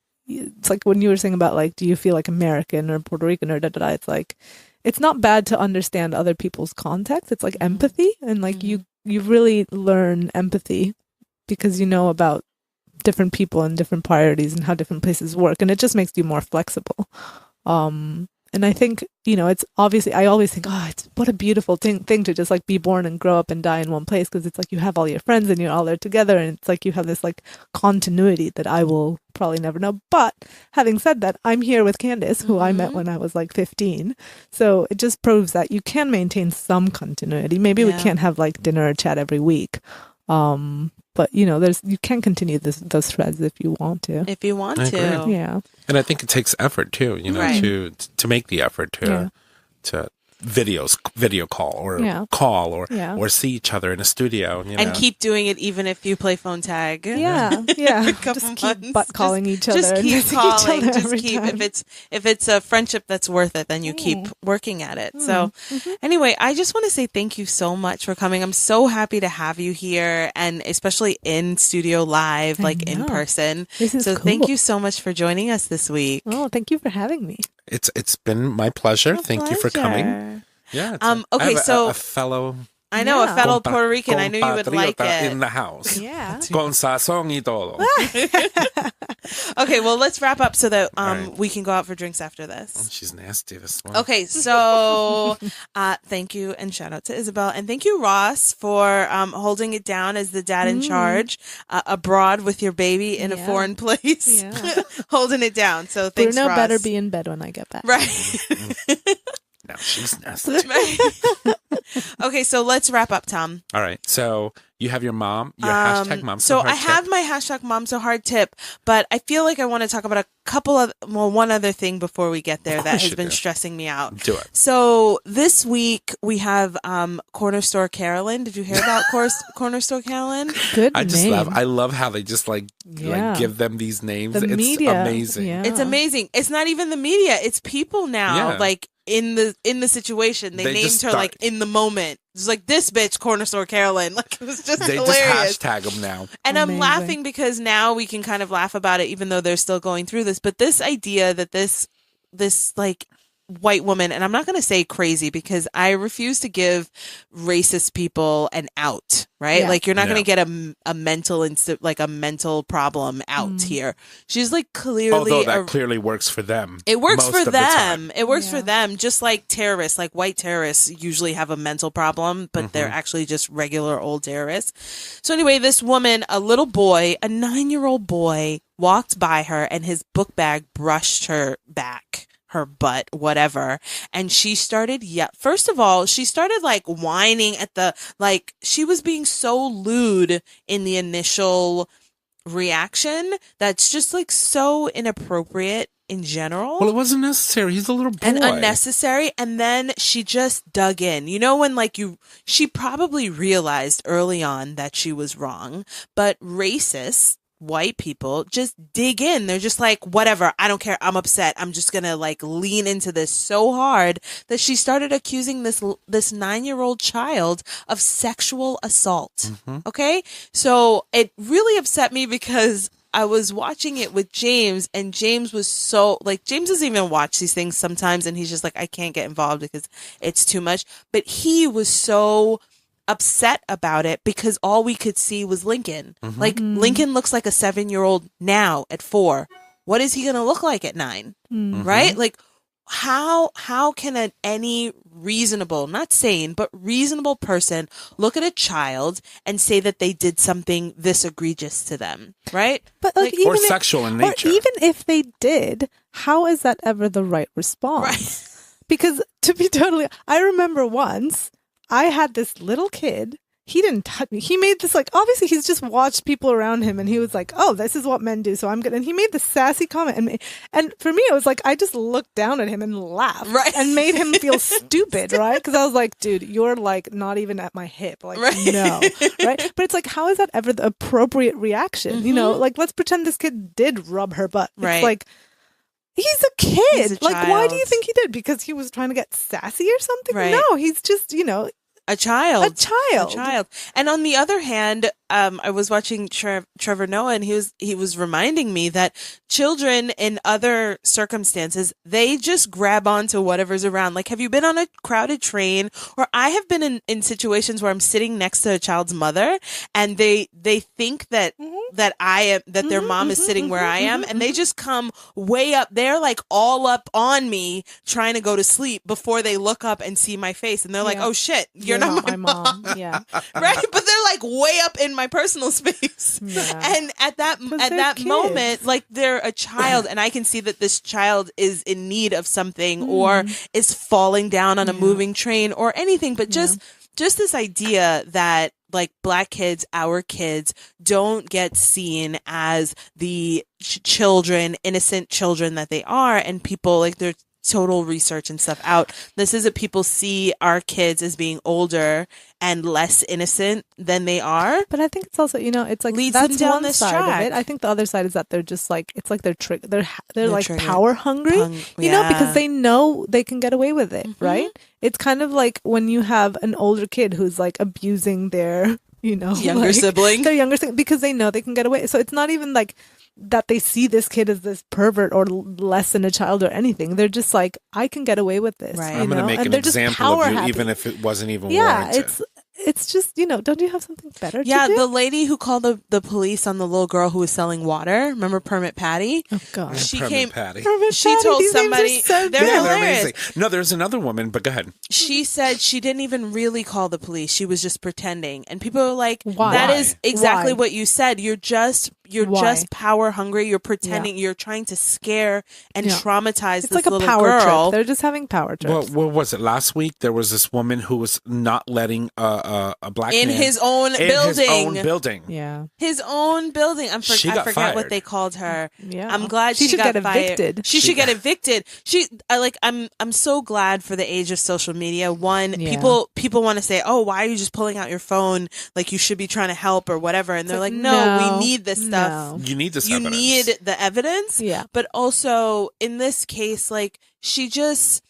when you were saying about like, do you feel like American or Puerto Rican or da-da-da? It's like, it's not bad to understand other people's context. It's like empathy. And like you really learn empathy because you know about different people and different priorities and how different places work. And it just makes you more flexible. And I think, you know, it's obviously, I always think, oh, it's what a beautiful thing to just like be born and grow up and die in one place. Cause it's like you have all your friends and you're all there together. And it's like you have this like continuity that I will probably never know. But having said that, I'm here with Candace, who I met when I was like 15. So it just proves that you can maintain some continuity. Maybe we can't have like dinner or chat every week. But you know, you can continue those threads if you want to. If you want to, yeah. And I think it takes effort too, you know, to make the effort to video call or see each other in a studio, you know. And keep doing it even if you play phone tag. Just keep butt calling each other. Just keep calling. Just keep time. if it's a friendship that's worth it, then you keep working at it. So anyway, I just want to say thank you so much for coming. I'm so happy to have you here, and especially in studio live, like in person. This is so cool. Thank you so much for joining us this week. Oh, thank you for having me. It's been my pleasure. Thank you for coming. Yeah. Okay. I have so a fellow I know, a Yeah. fellow Puerto Rican. I knew you would like Compatriota it. in the house. Yeah. Con sazón y todo. Okay, well, let's wrap up so that right. we can go out for drinks after this. She's nasty, this one. Okay, so thank you and shout out to Isabel. And thank you, Ross, for holding it down as the dad in charge abroad with your baby in a foreign place. Yeah. Holding it down. So thanks, Bruno Ross. better be in bed when I get back. Right. Now she's nasty. Okay, so let's wrap up, Tom. All right. So you have your mom, your hashtag mom. So hard I have tip. my hashtag mom so hard tip, but I feel like I want to talk about one other thing before we get there that has been stressing me out. Do it. So this week we have Corner Store Carolyn. Did you hear about Corner Store Carolyn? Good I just name. I love how they just like give them these names. The it's media, amazing. yeah. It's amazing. It's not even the media. It's people now. Yeah. Like in the situation, they named just her like in the moment. It's like this bitch, Corner Store Carolyn. Like it was just They hilarious. just hashtag them now. And I'm Amazing. laughing because now we can kind of laugh about it, even though they're still going through this. But this idea that this like white woman, and I'm not going to say crazy because I refuse to give racist people an out, right? Yeah. Like you're not No. going to get a mental problem out here. She's like clearly Although that clearly works for them. it works most for of the time. them. It works for them, just like terrorists, like white terrorists usually have a mental problem, but they're actually just regular old terrorists. So anyway, this woman, a little boy, a 9-year-old boy, walked by her and his book bag brushed her back, her butt, whatever. And she started, first of all, she started like whining she was being so lewd in the initial reaction that's just like so inappropriate in general. Well, it wasn't necessary. He's a little boy. And unnecessary. And then she just dug in. You know, when she probably realized early on that she was wrong, but racist white people just dig in. They're just like, whatever, I don't care, I'm upset, I'm just gonna like lean into this so hard that she started accusing this 9-year-old child of sexual assault. Okay, so it really upset me because I was watching it with James, and James was so like, James doesn't even watch these things sometimes, and he's just like, I can't get involved because it's too much. But he was so upset about it because all we could see was Lincoln. Like Lincoln looks like a 7-year-old now at 4. What is he going to look like at 9? Right? Like how can any reasonable, not sane, but reasonable person look at a child and say that they did something this egregious to them? Right? But like even or sexual in nature. Or even if they did, how is that ever the right response? Right. Because to be totally, I remember once I had this little kid. He didn't touch me. He made this like, obviously he's just watched people around him and he was like, oh, this is what men do. So I'm good. And he made this sassy comment. And for me, it was like, I just looked down at him and laughed and made him feel stupid. Right. Cause I was like, dude, you're like not even at my hip. Like, no. Right. But it's like, how is that ever the appropriate reaction? You know, like, let's pretend this kid did rub her butt. Right. It's like, he's a kid. He's a like, why do you child. think he did? Because he was trying to get sassy or something? Right. No, he's just, you know, A child. A child. And on the other hand, I was watching Trevor Noah, and he was reminding me that children in other circumstances, they just grab onto whatever's around. Like, have you been on a crowded train? Or I have been in situations where I'm sitting next to a child's mother, and they think that that their mom is sitting where I am, and they just come way up there, like all up on me, trying to go to sleep before they look up and see my face, and they're like, "Oh shit, you're not my mom." Yeah. Right? But they're like way up in my personal space. Yeah. And at that kids. moment, like they're a child, and I can see that this child is in need of something or is falling down on a moving train or anything. But just this idea that like Black kids, our kids, don't get seen as the children, innocent children that they are, and people like their total research and stuff out. This is that people see our kids as being older and less innocent than they are. But I think it's also, you know, it's like Leads that's them down one this side track. of it. I think the other side is that they're just like, it's like they're like triggered. power hungry, you know, because they know they can get away with it, right? It's kind of like when you have an older kid who's like abusing their, you know, Younger sibling. their younger sibling, because they know they can get away. So it's not even like that they see this kid as this pervert or less than a child or anything. They're just like, I can get away with this. Right. You I'm going to know? make And an they're just example power of you, happy. even if it wasn't even Yeah, warranted. it's just, don't you have something better to Yeah, do? the lady who called the police on the little girl who was selling water. Remember Permit Patty? Oh, God. She Permit came. Patty. She told These names are somebody. so They're good. They're hilarious. amazing. No, there's another woman, but go ahead. She said she didn't even really call the police. She was just pretending. And people are like, Why? that is exactly Why? what you said. You're just power hungry. You're pretending. Yeah. You're trying to scare and Yeah. traumatize It's this like a little power girl. trip. They're just having power trips. Well, what was it? Last week, there was this woman who was not letting a black In man his own in building. his own building. Yeah. His own building. I She forget got fired. what they called her. Yeah. I'm glad She should got get fired. evicted. She should get evicted. I'm so glad for the age of social media. One, Yeah. people want to say, "Oh, why are you just pulling out your phone? Like you should be trying to help or whatever." And they're like, "No, we need this stuff. You need this You evidence. need the evidence." Yeah. But also in this case, like she just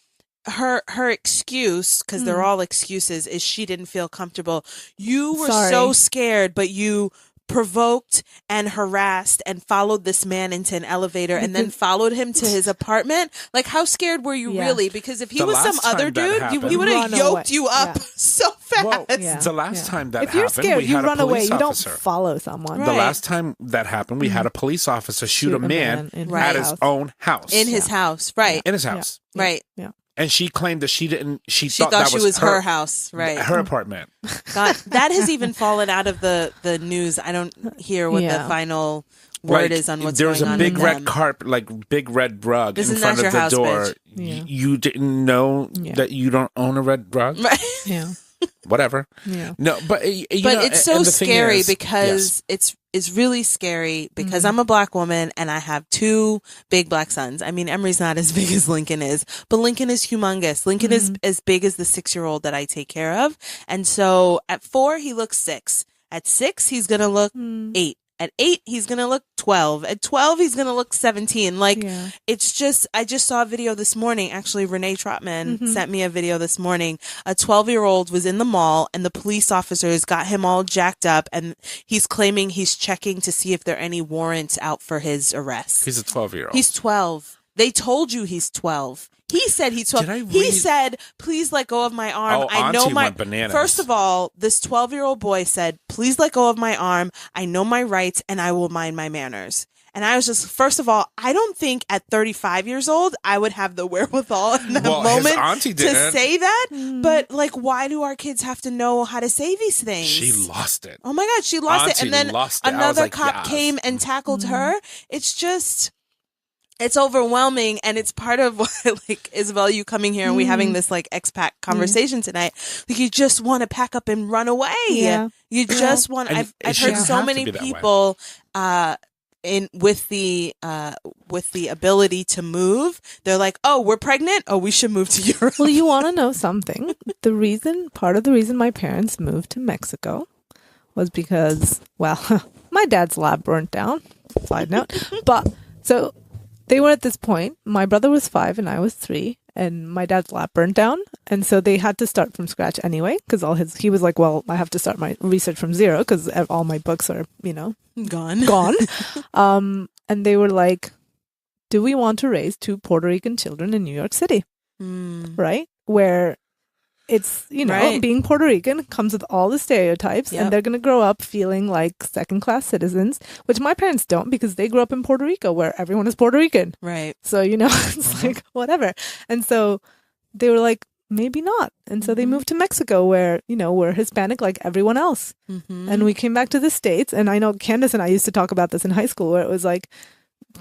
her excuse, because they're all excuses, is she didn't feel comfortable. You were so scared, but you provoked and harassed and followed this man into an elevator and then followed him to his apartment. Like, how scared were you really? Because if he The was some last time other that dude, happened- he would have Run yoked away. you up Yeah. so fast. Well, Yeah. the last time that If you're happened, scared, we you had run a away. police You don't officer. follow someone. Right. The last time that happened, we had a police officer shoot a man in Right. at his own house. In his house, right? In his house. Right. Yeah. And she claimed that she didn't. She She thought thought that she was her house, right? her apartment. God, that has even fallen out of the news. I don't hear what the final word is on what's There's going a on big with red them. carpet, like big red rug This in is front not of your the house, door. bitch. Yeah. You didn't know Yeah. that you don't own a red rug. Right. Yeah. Whatever. Yeah. No, but you But know, it's so and the thing scary is- because yes. it's really scary because I'm a black woman and I have two big black sons. I mean, Emery's not as big as Lincoln is, but Lincoln is humongous. Lincoln is as big as the 6-year-old that I take care of. And so at 4, he looks 6. At 6, he's going to look 8. At 8, he's going to look 12. At 12, he's going to look 17. Like, it's just, I just saw a video this morning. Actually, Renee Trotman sent me a video this morning. A 12-year-old was in the mall and the police officers got him all jacked up and he's claiming he's checking to see if there are any warrants out for his arrest. He's a 12-year-old. He's 12. They told you he's 12. He said he's 12. Did I He read- said, please let go of my arm. Oh, I know Auntie my went bananas. First of all, this 12-year-old boy said, please let go of my arm. I know my rights and I will mind my manners. And I was just, first of all, I don't think at 35 years old, I would have the wherewithal in that Well, his moment auntie to didn't. say that. But like, why do our kids have to know how to say these things? She lost it. Oh my God, she lost it. Auntie And then lost it. I was another like, cop yes. came and tackled her. It's just, it's overwhelming. And it's part of what, like, Isabel, you coming here and we having this like expat conversation tonight. Like, you just want to pack up and run away. Yeah. You just want, And I've it heard shouldn't so have to many be that way. people, with the ability to move, they're like, oh, we're pregnant. Oh, we should move to Europe. Well, you want to know something? Part of the reason my parents moved to Mexico was because, well, my dad's lab burnt down. Side note. But so they were at this point. My brother was 5 and I was 3, and my dad's lab burnt down, and so they had to start from scratch anyway. Because he was like, well, I have to start my research from zero because all my books are, Gone. And they were like, do we want to raise 2 Puerto Rican children in New York City? Right? Where it's, Right. being Puerto Rican comes with all the stereotypes, Yep. and they're going to grow up feeling like second-class citizens, which my parents don't because they grew up in Puerto Rico where everyone is Puerto Rican. Right. So, it's like, whatever. And so they were like, maybe not. And so they moved to Mexico where, we're Hispanic like everyone else. And we came back to the States. And I know Candace and I used to talk about this in high school where it was like,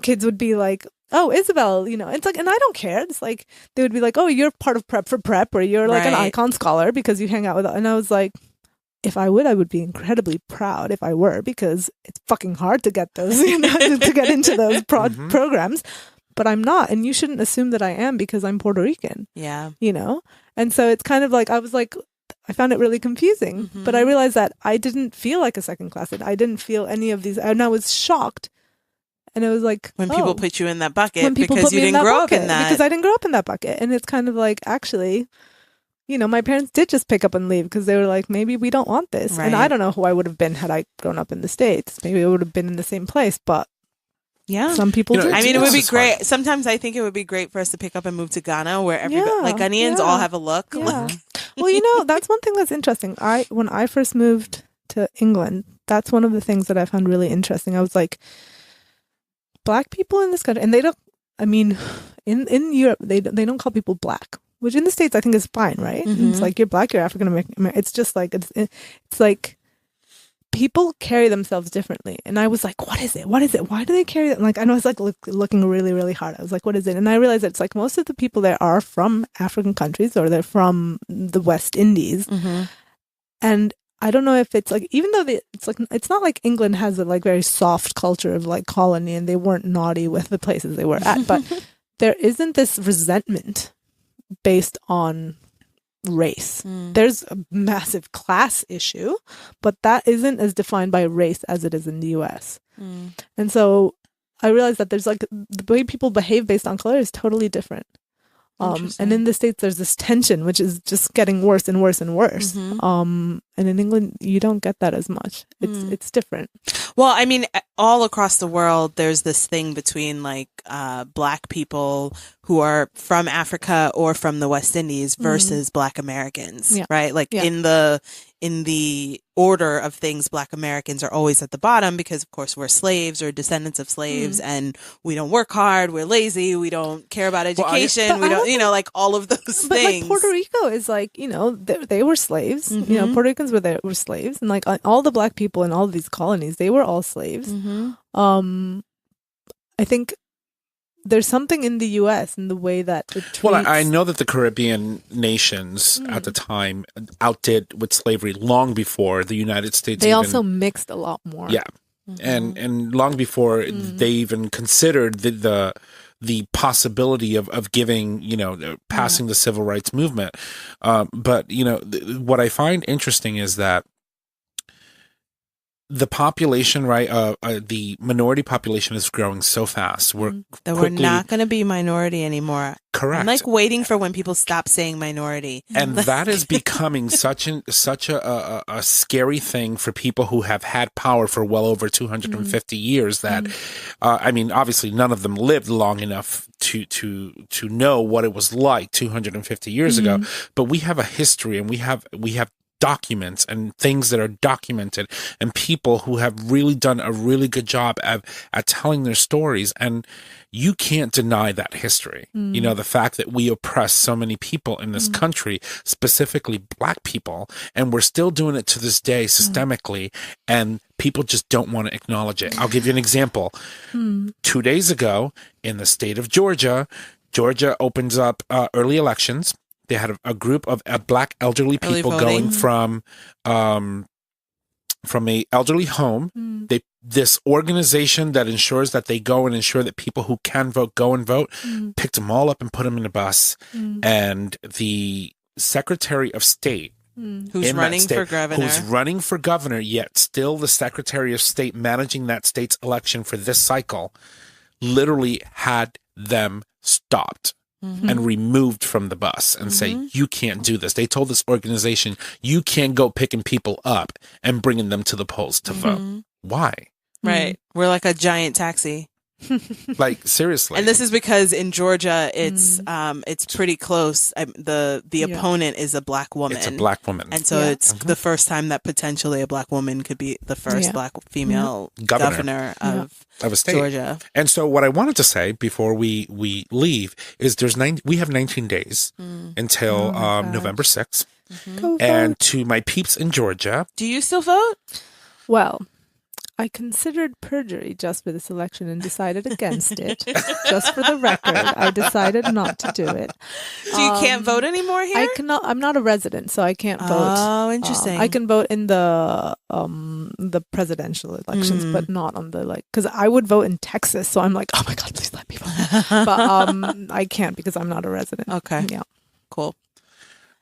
kids would be like, oh, Isabel, it's like, and I don't care. It's like, they would be like, oh, you're part of Prep for Prep, or you're like an Right. icon scholar because you hang out with, and I was like, if I would be incredibly proud if I were, because it's fucking hard to get those, to get into those programs. But I'm not, and you shouldn't assume that I am because I'm Puerto Rican, Yeah. And so it's kind of like, I was like, I found it really confusing, but I realized that I didn't feel like a second class. I didn't feel any of these, and I was shocked. And it was like, When oh, people put you in that bucket when people because put you me in didn't that grow up bucket, in that. because I didn't grow up in that bucket. And it's kind of like, actually, my parents did just pick up and leave because they were like, maybe we don't want this. And Right. I don't know who I would have been had I grown up in the States. Maybe I would have been in the same place, but Yeah. some people do. I mean, it would be It's hard. great. Sometimes I think it would be great for us to pick up and move to Ghana where everybody, Yeah, like Ghanaians yeah. all have a look. Yeah. Like, Well, that's one thing that's interesting. When I first moved to England, that's one of the things that I found really interesting. I was like, Black people in this country, and they don't. I mean, in Europe, they don't call people Black, which in the States I think is fine, right? It's like, you're Black, you're African American. It's just like it's like people carry themselves differently, and I was like, what is it? Why do they carry that? Like, I was like looking really, really hard. I was like, what is it? And I realized that it's like most of the people there are from African countries, or they're from the West Indies, and I don't know if it's like, even though it's not like England has a like very soft culture of like colony, and they weren't naughty with the places they were at, but there isn't this resentment based on race. There's a massive class issue, but that isn't as defined by race as it is in the US. And so I realized that there's like, the way people behave based on color is totally different. And in the States, there's this tension, which is just getting worse and worse and worse. And in England, you don't get that as much. It's different. Well, I mean, all across the world, there's this thing between like Black people who are from Africa or from the West Indies versus Black Americans, right? Like in the order of things, Black Americans are always at the bottom because, of course, we're slaves or descendants of slaves, and we don't work hard, we're lazy, we don't care about education, we don't, like all of those things. But like Puerto Rico is like, they were slaves. Puerto Ricans were slaves, and like all the Black people in all of these colonies, they were all slaves. I think there's something in the U.S. in the way that it treats... Well, I know that the Caribbean nations at the time outdid with slavery long before the United States. They also mixed a lot more. Yeah, and long before they even considered the possibility of giving, passing the civil rights movement. But what I find interesting is that the population, right? The minority population is growing so fast. We're not going to be minority anymore. Correct. I'm like waiting for when people stop saying minority, and that is becoming such a scary thing for people who have had power for well over 250 years. That I mean, obviously, none of them lived long enough to know what it was like 250 years ago. But we have a history, and we have documents and things that are documented, and people who have really done a really good job at telling their stories. And you can't deny that history. The fact that we oppress so many people in this country, specifically Black people, and we're still doing it to this day systemically, and people just don't want to acknowledge it. I'll give you an example. 2 days ago in the state of Georgia opens up early elections. They had a group of Black elderly people going from a elderly home. This organization that ensures that they go and ensure that people who can vote go and vote, picked them all up and put them in a bus. And the Secretary of State, who's running for governor, yet still the Secretary of State managing that state's election for this cycle, literally had them stopped and removed from the bus and say, you can't do this. They told this organization, you can't go picking people up and bringing them to the polls to vote. Why? Right. We're like a giant taxi. Like, seriously. And this is because in Georgia, it's pretty close. The opponent is a Black woman. It's a Black woman. And so it's the first time that potentially a Black woman could be the first Black female governor of a state. Georgia. And so what I wanted to say before we leave is we have 19 days until November 6th. And to my peeps in Georgia. Do you still vote? Well, I considered perjury just for this election and decided against it. Just for the record, I decided not to do it. So you can't vote anymore here? I cannot. I'm not a resident, so I can't vote. Oh, interesting. I can vote in the presidential elections, but not on the because I would vote in Texas. So I'm like, oh my God, please let me vote. But I can't because I'm not a resident. Okay. Yeah. Cool.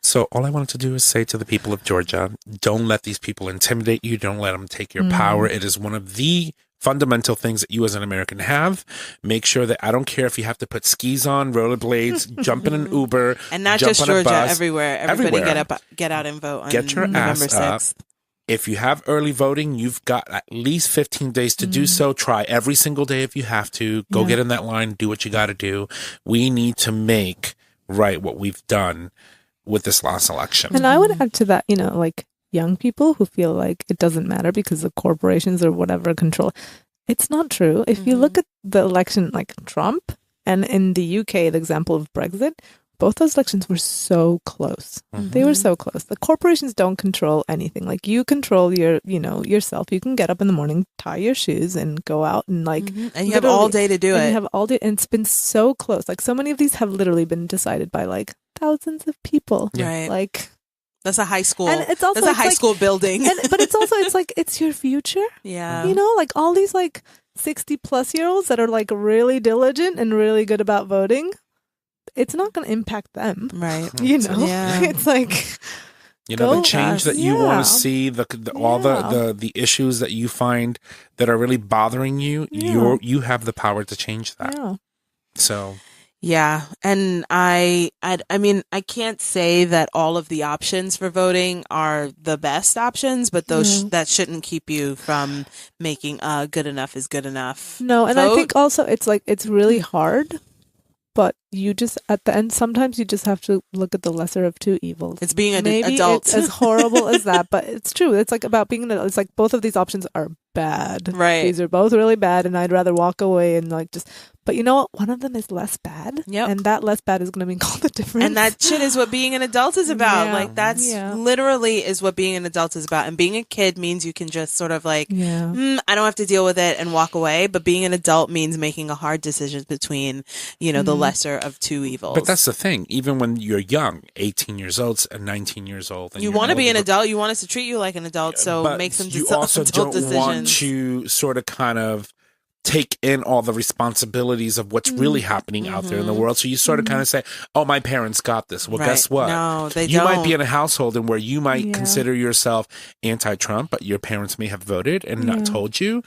So all I wanted to do is say to the people of Georgia, don't let these people intimidate you. Don't let them take your power. It is one of the fundamental things that you as an American have. Make sure that, I don't care if you have to put skis on, rollerblades, jump in an Uber, and not jump just on a Georgia, bus. everywhere. Everybody get out and vote on Get your November ass 6th. Up. If you have early voting, you've got at least 15 days to do so. Try every single day if you have to. Go get in that line. Do what you got to do. We need to make right what we've done with this last election. And I would add to that, like young people who feel like it doesn't matter because the corporations or whatever control. It's not true. If you look at the election like Trump and in the UK, the example of Brexit, both those elections were so close. They were so close. The corporations don't control anything. Like you control your, yourself. You can get up in the morning, tie your shoes and go out and like, and you have all day to do it. You have all day. And it's been so close. Like so many of these have literally been decided by like thousands of people. Right. Like that's a high school. And it's also that's a high school building. But it's also, it's like, it's your future. Yeah. Like all these like 60 plus year olds that are like really diligent and really good about voting. It's not going to impact them. Right. Yeah. It's like, the change that you want to see, all the issues that you find that are really bothering you, you have the power to change that. Yeah. So. Yeah. And I mean, I can't say that all of the options for voting are the best options, but those that shouldn't keep you from making good enough is good enough. No. And I think also it's like, it's really hard. But you just, at the end, sometimes you just have to look at the lesser of two evils. It's being an Maybe adult. It's as horrible as that, but it's true. It's like about being an adult. It's like both of these options are bad. Right. These are both really bad, and I'd rather walk away and like just. But you know what? One of them is less bad. Yep. And that less bad is going to make all the difference. And that shit is what being an adult is about. Yeah. Like that's literally is what being an adult is about. And being a kid means you can just sort of like, I don't have to deal with it and walk away. But being an adult means making a hard decision between, the lesser of two evils. But that's the thing. Even when you're young, 18 years old and 19 years old. And you want to be an adult. You want us to treat you like an adult. So make some you also adult don't decisions. want to sort of kind of take in all the responsibilities of what's really happening out there in the world. So you sort of kind of say, oh, my parents got this. Well, guess what? No, they you don't. might be in a household in where you might consider yourself anti-Trump, but your parents may have voted and not told you.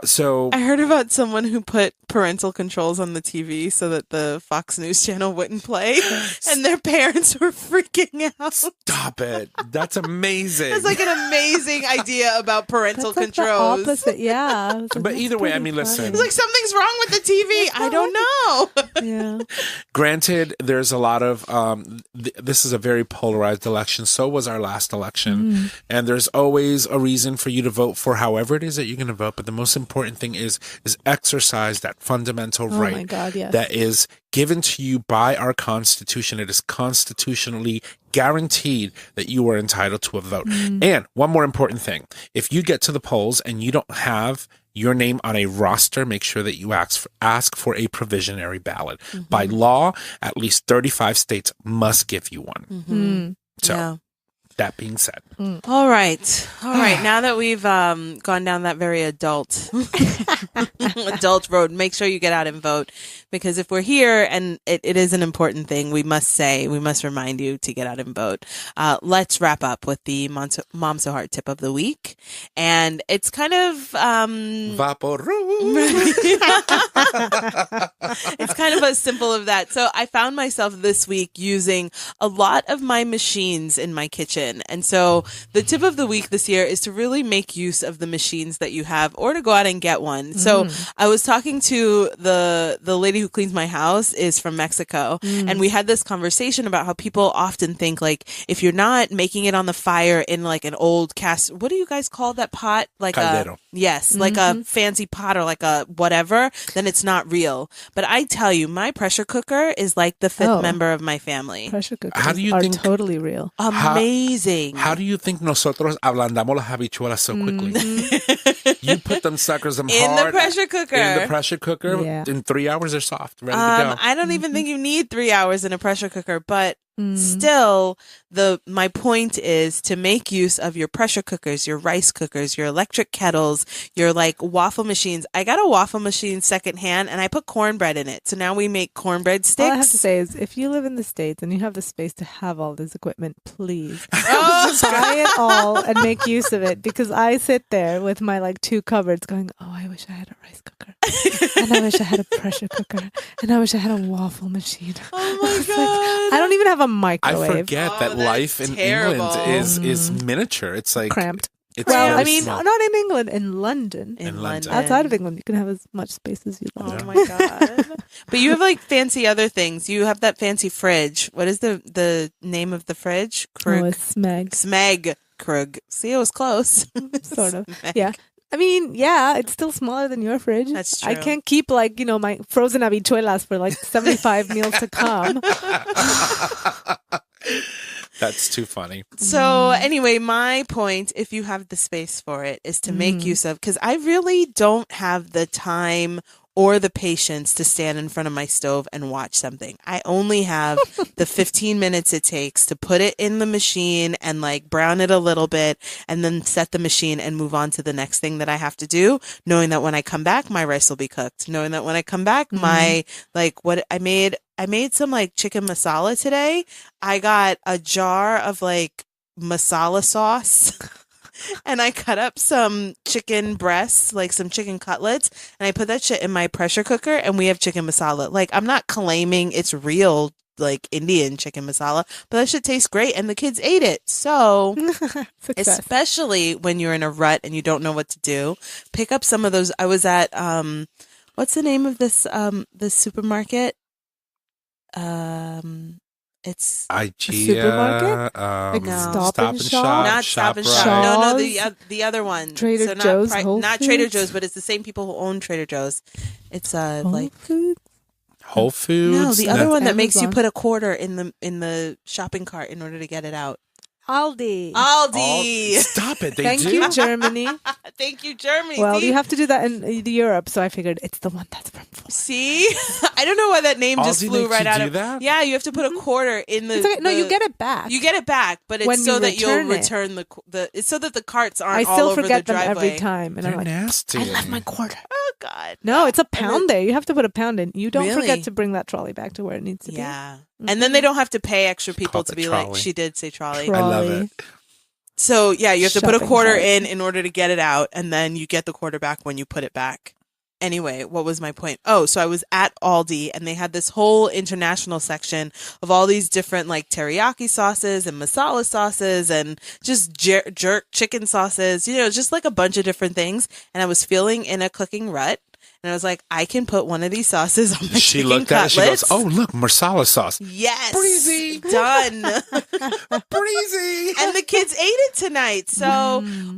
So I heard about someone who put parental controls on the TV so that the Fox News channel wouldn't play, and their parents were freaking out. Stop it. That's amazing. It's like an amazing idea about parental That's like controls. the opposite, yeah. But either way, I mean, listen. It's like something's wrong with the TV. I don't know. Yeah. Granted, there's a lot of this is a very polarized election. So was our last election, and there's always a reason for you to vote for however it is that you're going to vote. But the most important thing is exercise that fundamental right my God, yes. that is given to you by our Constitution. It is constitutionally guaranteed that you are entitled to a vote. And one more important thing: if you get to the polls and you don't have your name on a roster, make sure that you ask for a provisionary ballot. By law, at least 35 states must give you one. So, that being said. All right. Now that we've gone down that very adult road, make sure you get out and vote. Because if we're here, and it is an important thing, we must remind you to get out and vote. Let's wrap up with the Mom So Hard tip of the week. And it's kind of... Vaporoo! It's kind of as simple as that. So I found myself this week using a lot of my machines in my kitchen. And so the tip of the week this year is to really make use of the machines that you have or to go out and get one. So I was talking to the lady who cleans my house is from Mexico. And we had this conversation about how people often think like if you're not making it on the fire in like an old cast, what do you guys call that pot? Like Caldero. like a fancy pot or like a whatever, then it's not real. But I tell you, my pressure cooker is like the fifth member of my family. Pressure cookers How do you are think- totally real. Amazing. How do you think nosotros ablandamos las habichuelas so quickly? You put them suckers in In the pressure cooker. In the pressure cooker. Yeah. In 3 hours, they're soft, ready to go. I don't even think you need 3 hours in a pressure cooker, but still, my point is to make use of your pressure cookers, your rice cookers, your electric kettles, your like waffle machines. I got a waffle machine secondhand, and I put cornbread in it. So now we make cornbread sticks. All I have to say is, if you live in the States and you have the space to have all this equipment, please buy it all and make use of it. Because I sit there with my like 2 cupboards going, oh, I wish I had a rice cooker. And I wish I had a pressure cooker. And I wish I had a waffle machine. Oh my It's God. like, I don't even have a I microwave. forget that that's life in terrible. England is miniature. It's like Cramped. It's Well, very I mean, small. not in England, in London. In London. Outside of England, you can have as much space as you Oh like. my god! But you have like fancy other things. You have that fancy fridge. What is the name of the fridge? Oh, it's Smeg. Smeg Krug. See, it was close. Sort of. Smeg. Yeah. I mean, yeah, it's still smaller than your fridge. That's true. I can't keep like, my frozen habichuelas for like 75 meals to come. That's too funny. So anyway, my point, if you have the space for it, is to make use of, because I really don't have the time or the patience to stand in front of my stove and watch something. I only have the 15 minutes it takes to put it in the machine and like brown it a little bit and then set the machine and move on to the next thing that I have to do, knowing that when I come back, my rice will be cooked. Knowing that when I come back, my, like what I made some like chicken masala today. I got a jar of like masala sauce. And I cut up some chicken breasts, like some chicken cutlets, and I put that shit in my pressure cooker, and we have chicken masala. Like, I'm not claiming it's real, like, Indian chicken masala, but that shit tastes great, and the kids ate it. So, Success. especially when you're in a rut and you don't know what to do, pick up some of those. I was at, what's the name of this supermarket? It's IGA, supermarket? Like no. Stop and Shop? not Stop and Shop. Right. No, the other one. Trader so not Joe's, Whole not Trader Foods? Joe's, but it's the same people who own Trader Joe's. It's Whole like Foods? Whole Foods. no, the other one that makes you Amazon. put a quarter in the shopping cart in order to get it out. Aldi. Aldi. Stop it. They Thank do. you, Germany. Thank you, Germany. Well, See? you have to do that in Europe, so I figured it's the one that's from See? I don't know why that name just Aldi flew makes right you out do of that? Yeah, you have to put a quarter in the It's okay. No, you the- get it back. You get it back, but it's When so you that you'll return it. return the it's so that the carts I aren't all still over the forget them driveway. every time. And They're I'm like, nasty. I left my quarter. Oh God. No, it's a then- pound there. You have to put a pound in. You don't Really? forget to bring that trolley back to where it needs to be. Yeah. And then they don't have to pay extra people called to the be like, trolley. she did say trolley. I love Trolley. it. So yeah, you have to put a Shopping quarter cart. in order to get it out, and then you get the quarter back when you put it back. Anyway, what was my point? Oh, so I was at Aldi, and they had this whole international section of all these different like teriyaki sauces and masala sauces and just jerk chicken sauces, just like a bunch of different things. And I was feeling in a cooking rut. And I was like, I can put one of these sauces on my She chicken looked at it. She goes, cutlets. "Oh, look, marsala sauce. Yes. Breezy. Done. Breezy." And the kids ate it tonight. So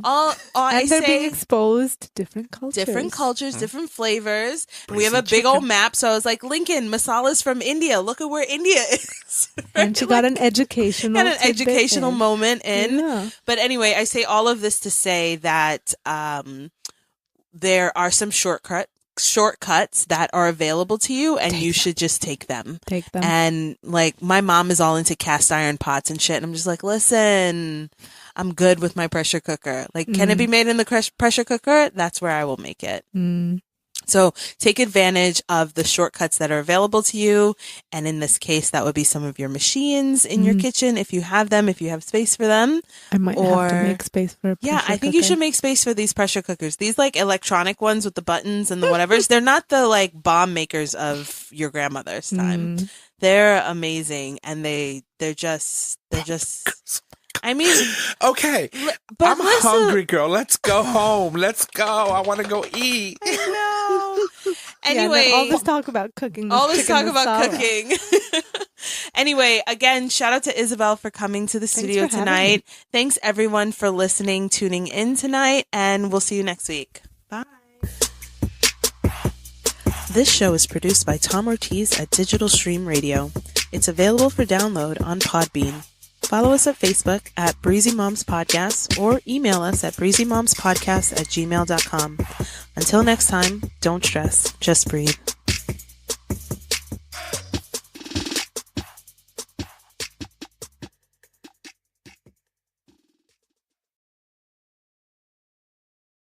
all I And they're being say exposed to different cultures. different cultures, different flavors. And we Breezy have a big old chicken. map. So I was like, Lincoln, masala's from India. Look at where India is. And she got an educational Got an tidbit educational in. moment in. Yeah. But anyway, I say all of this to say that there are some shortcuts that are available to you, and you should just take them. Take them. And like my mom is all into cast iron pots and shit. And I'm just like, listen, I'm good with my pressure cooker. Like, can it be made in the pressure cooker? That's where I will make it. Mm. So take advantage of the shortcuts that are available to you. And in this case, that would be some of your machines in your kitchen. If you have them, if you have space for them. I might have to make space for a Yeah, pressure I think you cooker. should make space for these pressure cookers. These like electronic ones with the buttons and the whatevers. They're not the like bomb makers of your grandmother's time. They're amazing, and they're just. I mean, Okay, but I'm listen- hungry, girl. Let's go home. Let's go. I want to go eat. No. Yeah, no, Anyway, all this talk about cooking. all this talk chicken about masala. cooking. Anyway, again, shout out to Isabel for coming to the studio for having tonight. me. Thanks everyone for listening, tuning in tonight, and we'll see you next week. Bye. This show is produced by Tom Ortiz at Digital Stream Radio. It's available for download on Podbean. Follow us at Facebook at Breezy Moms Podcast or email us at breezymomspodcast@gmail.com. Until next time, don't stress, just breathe.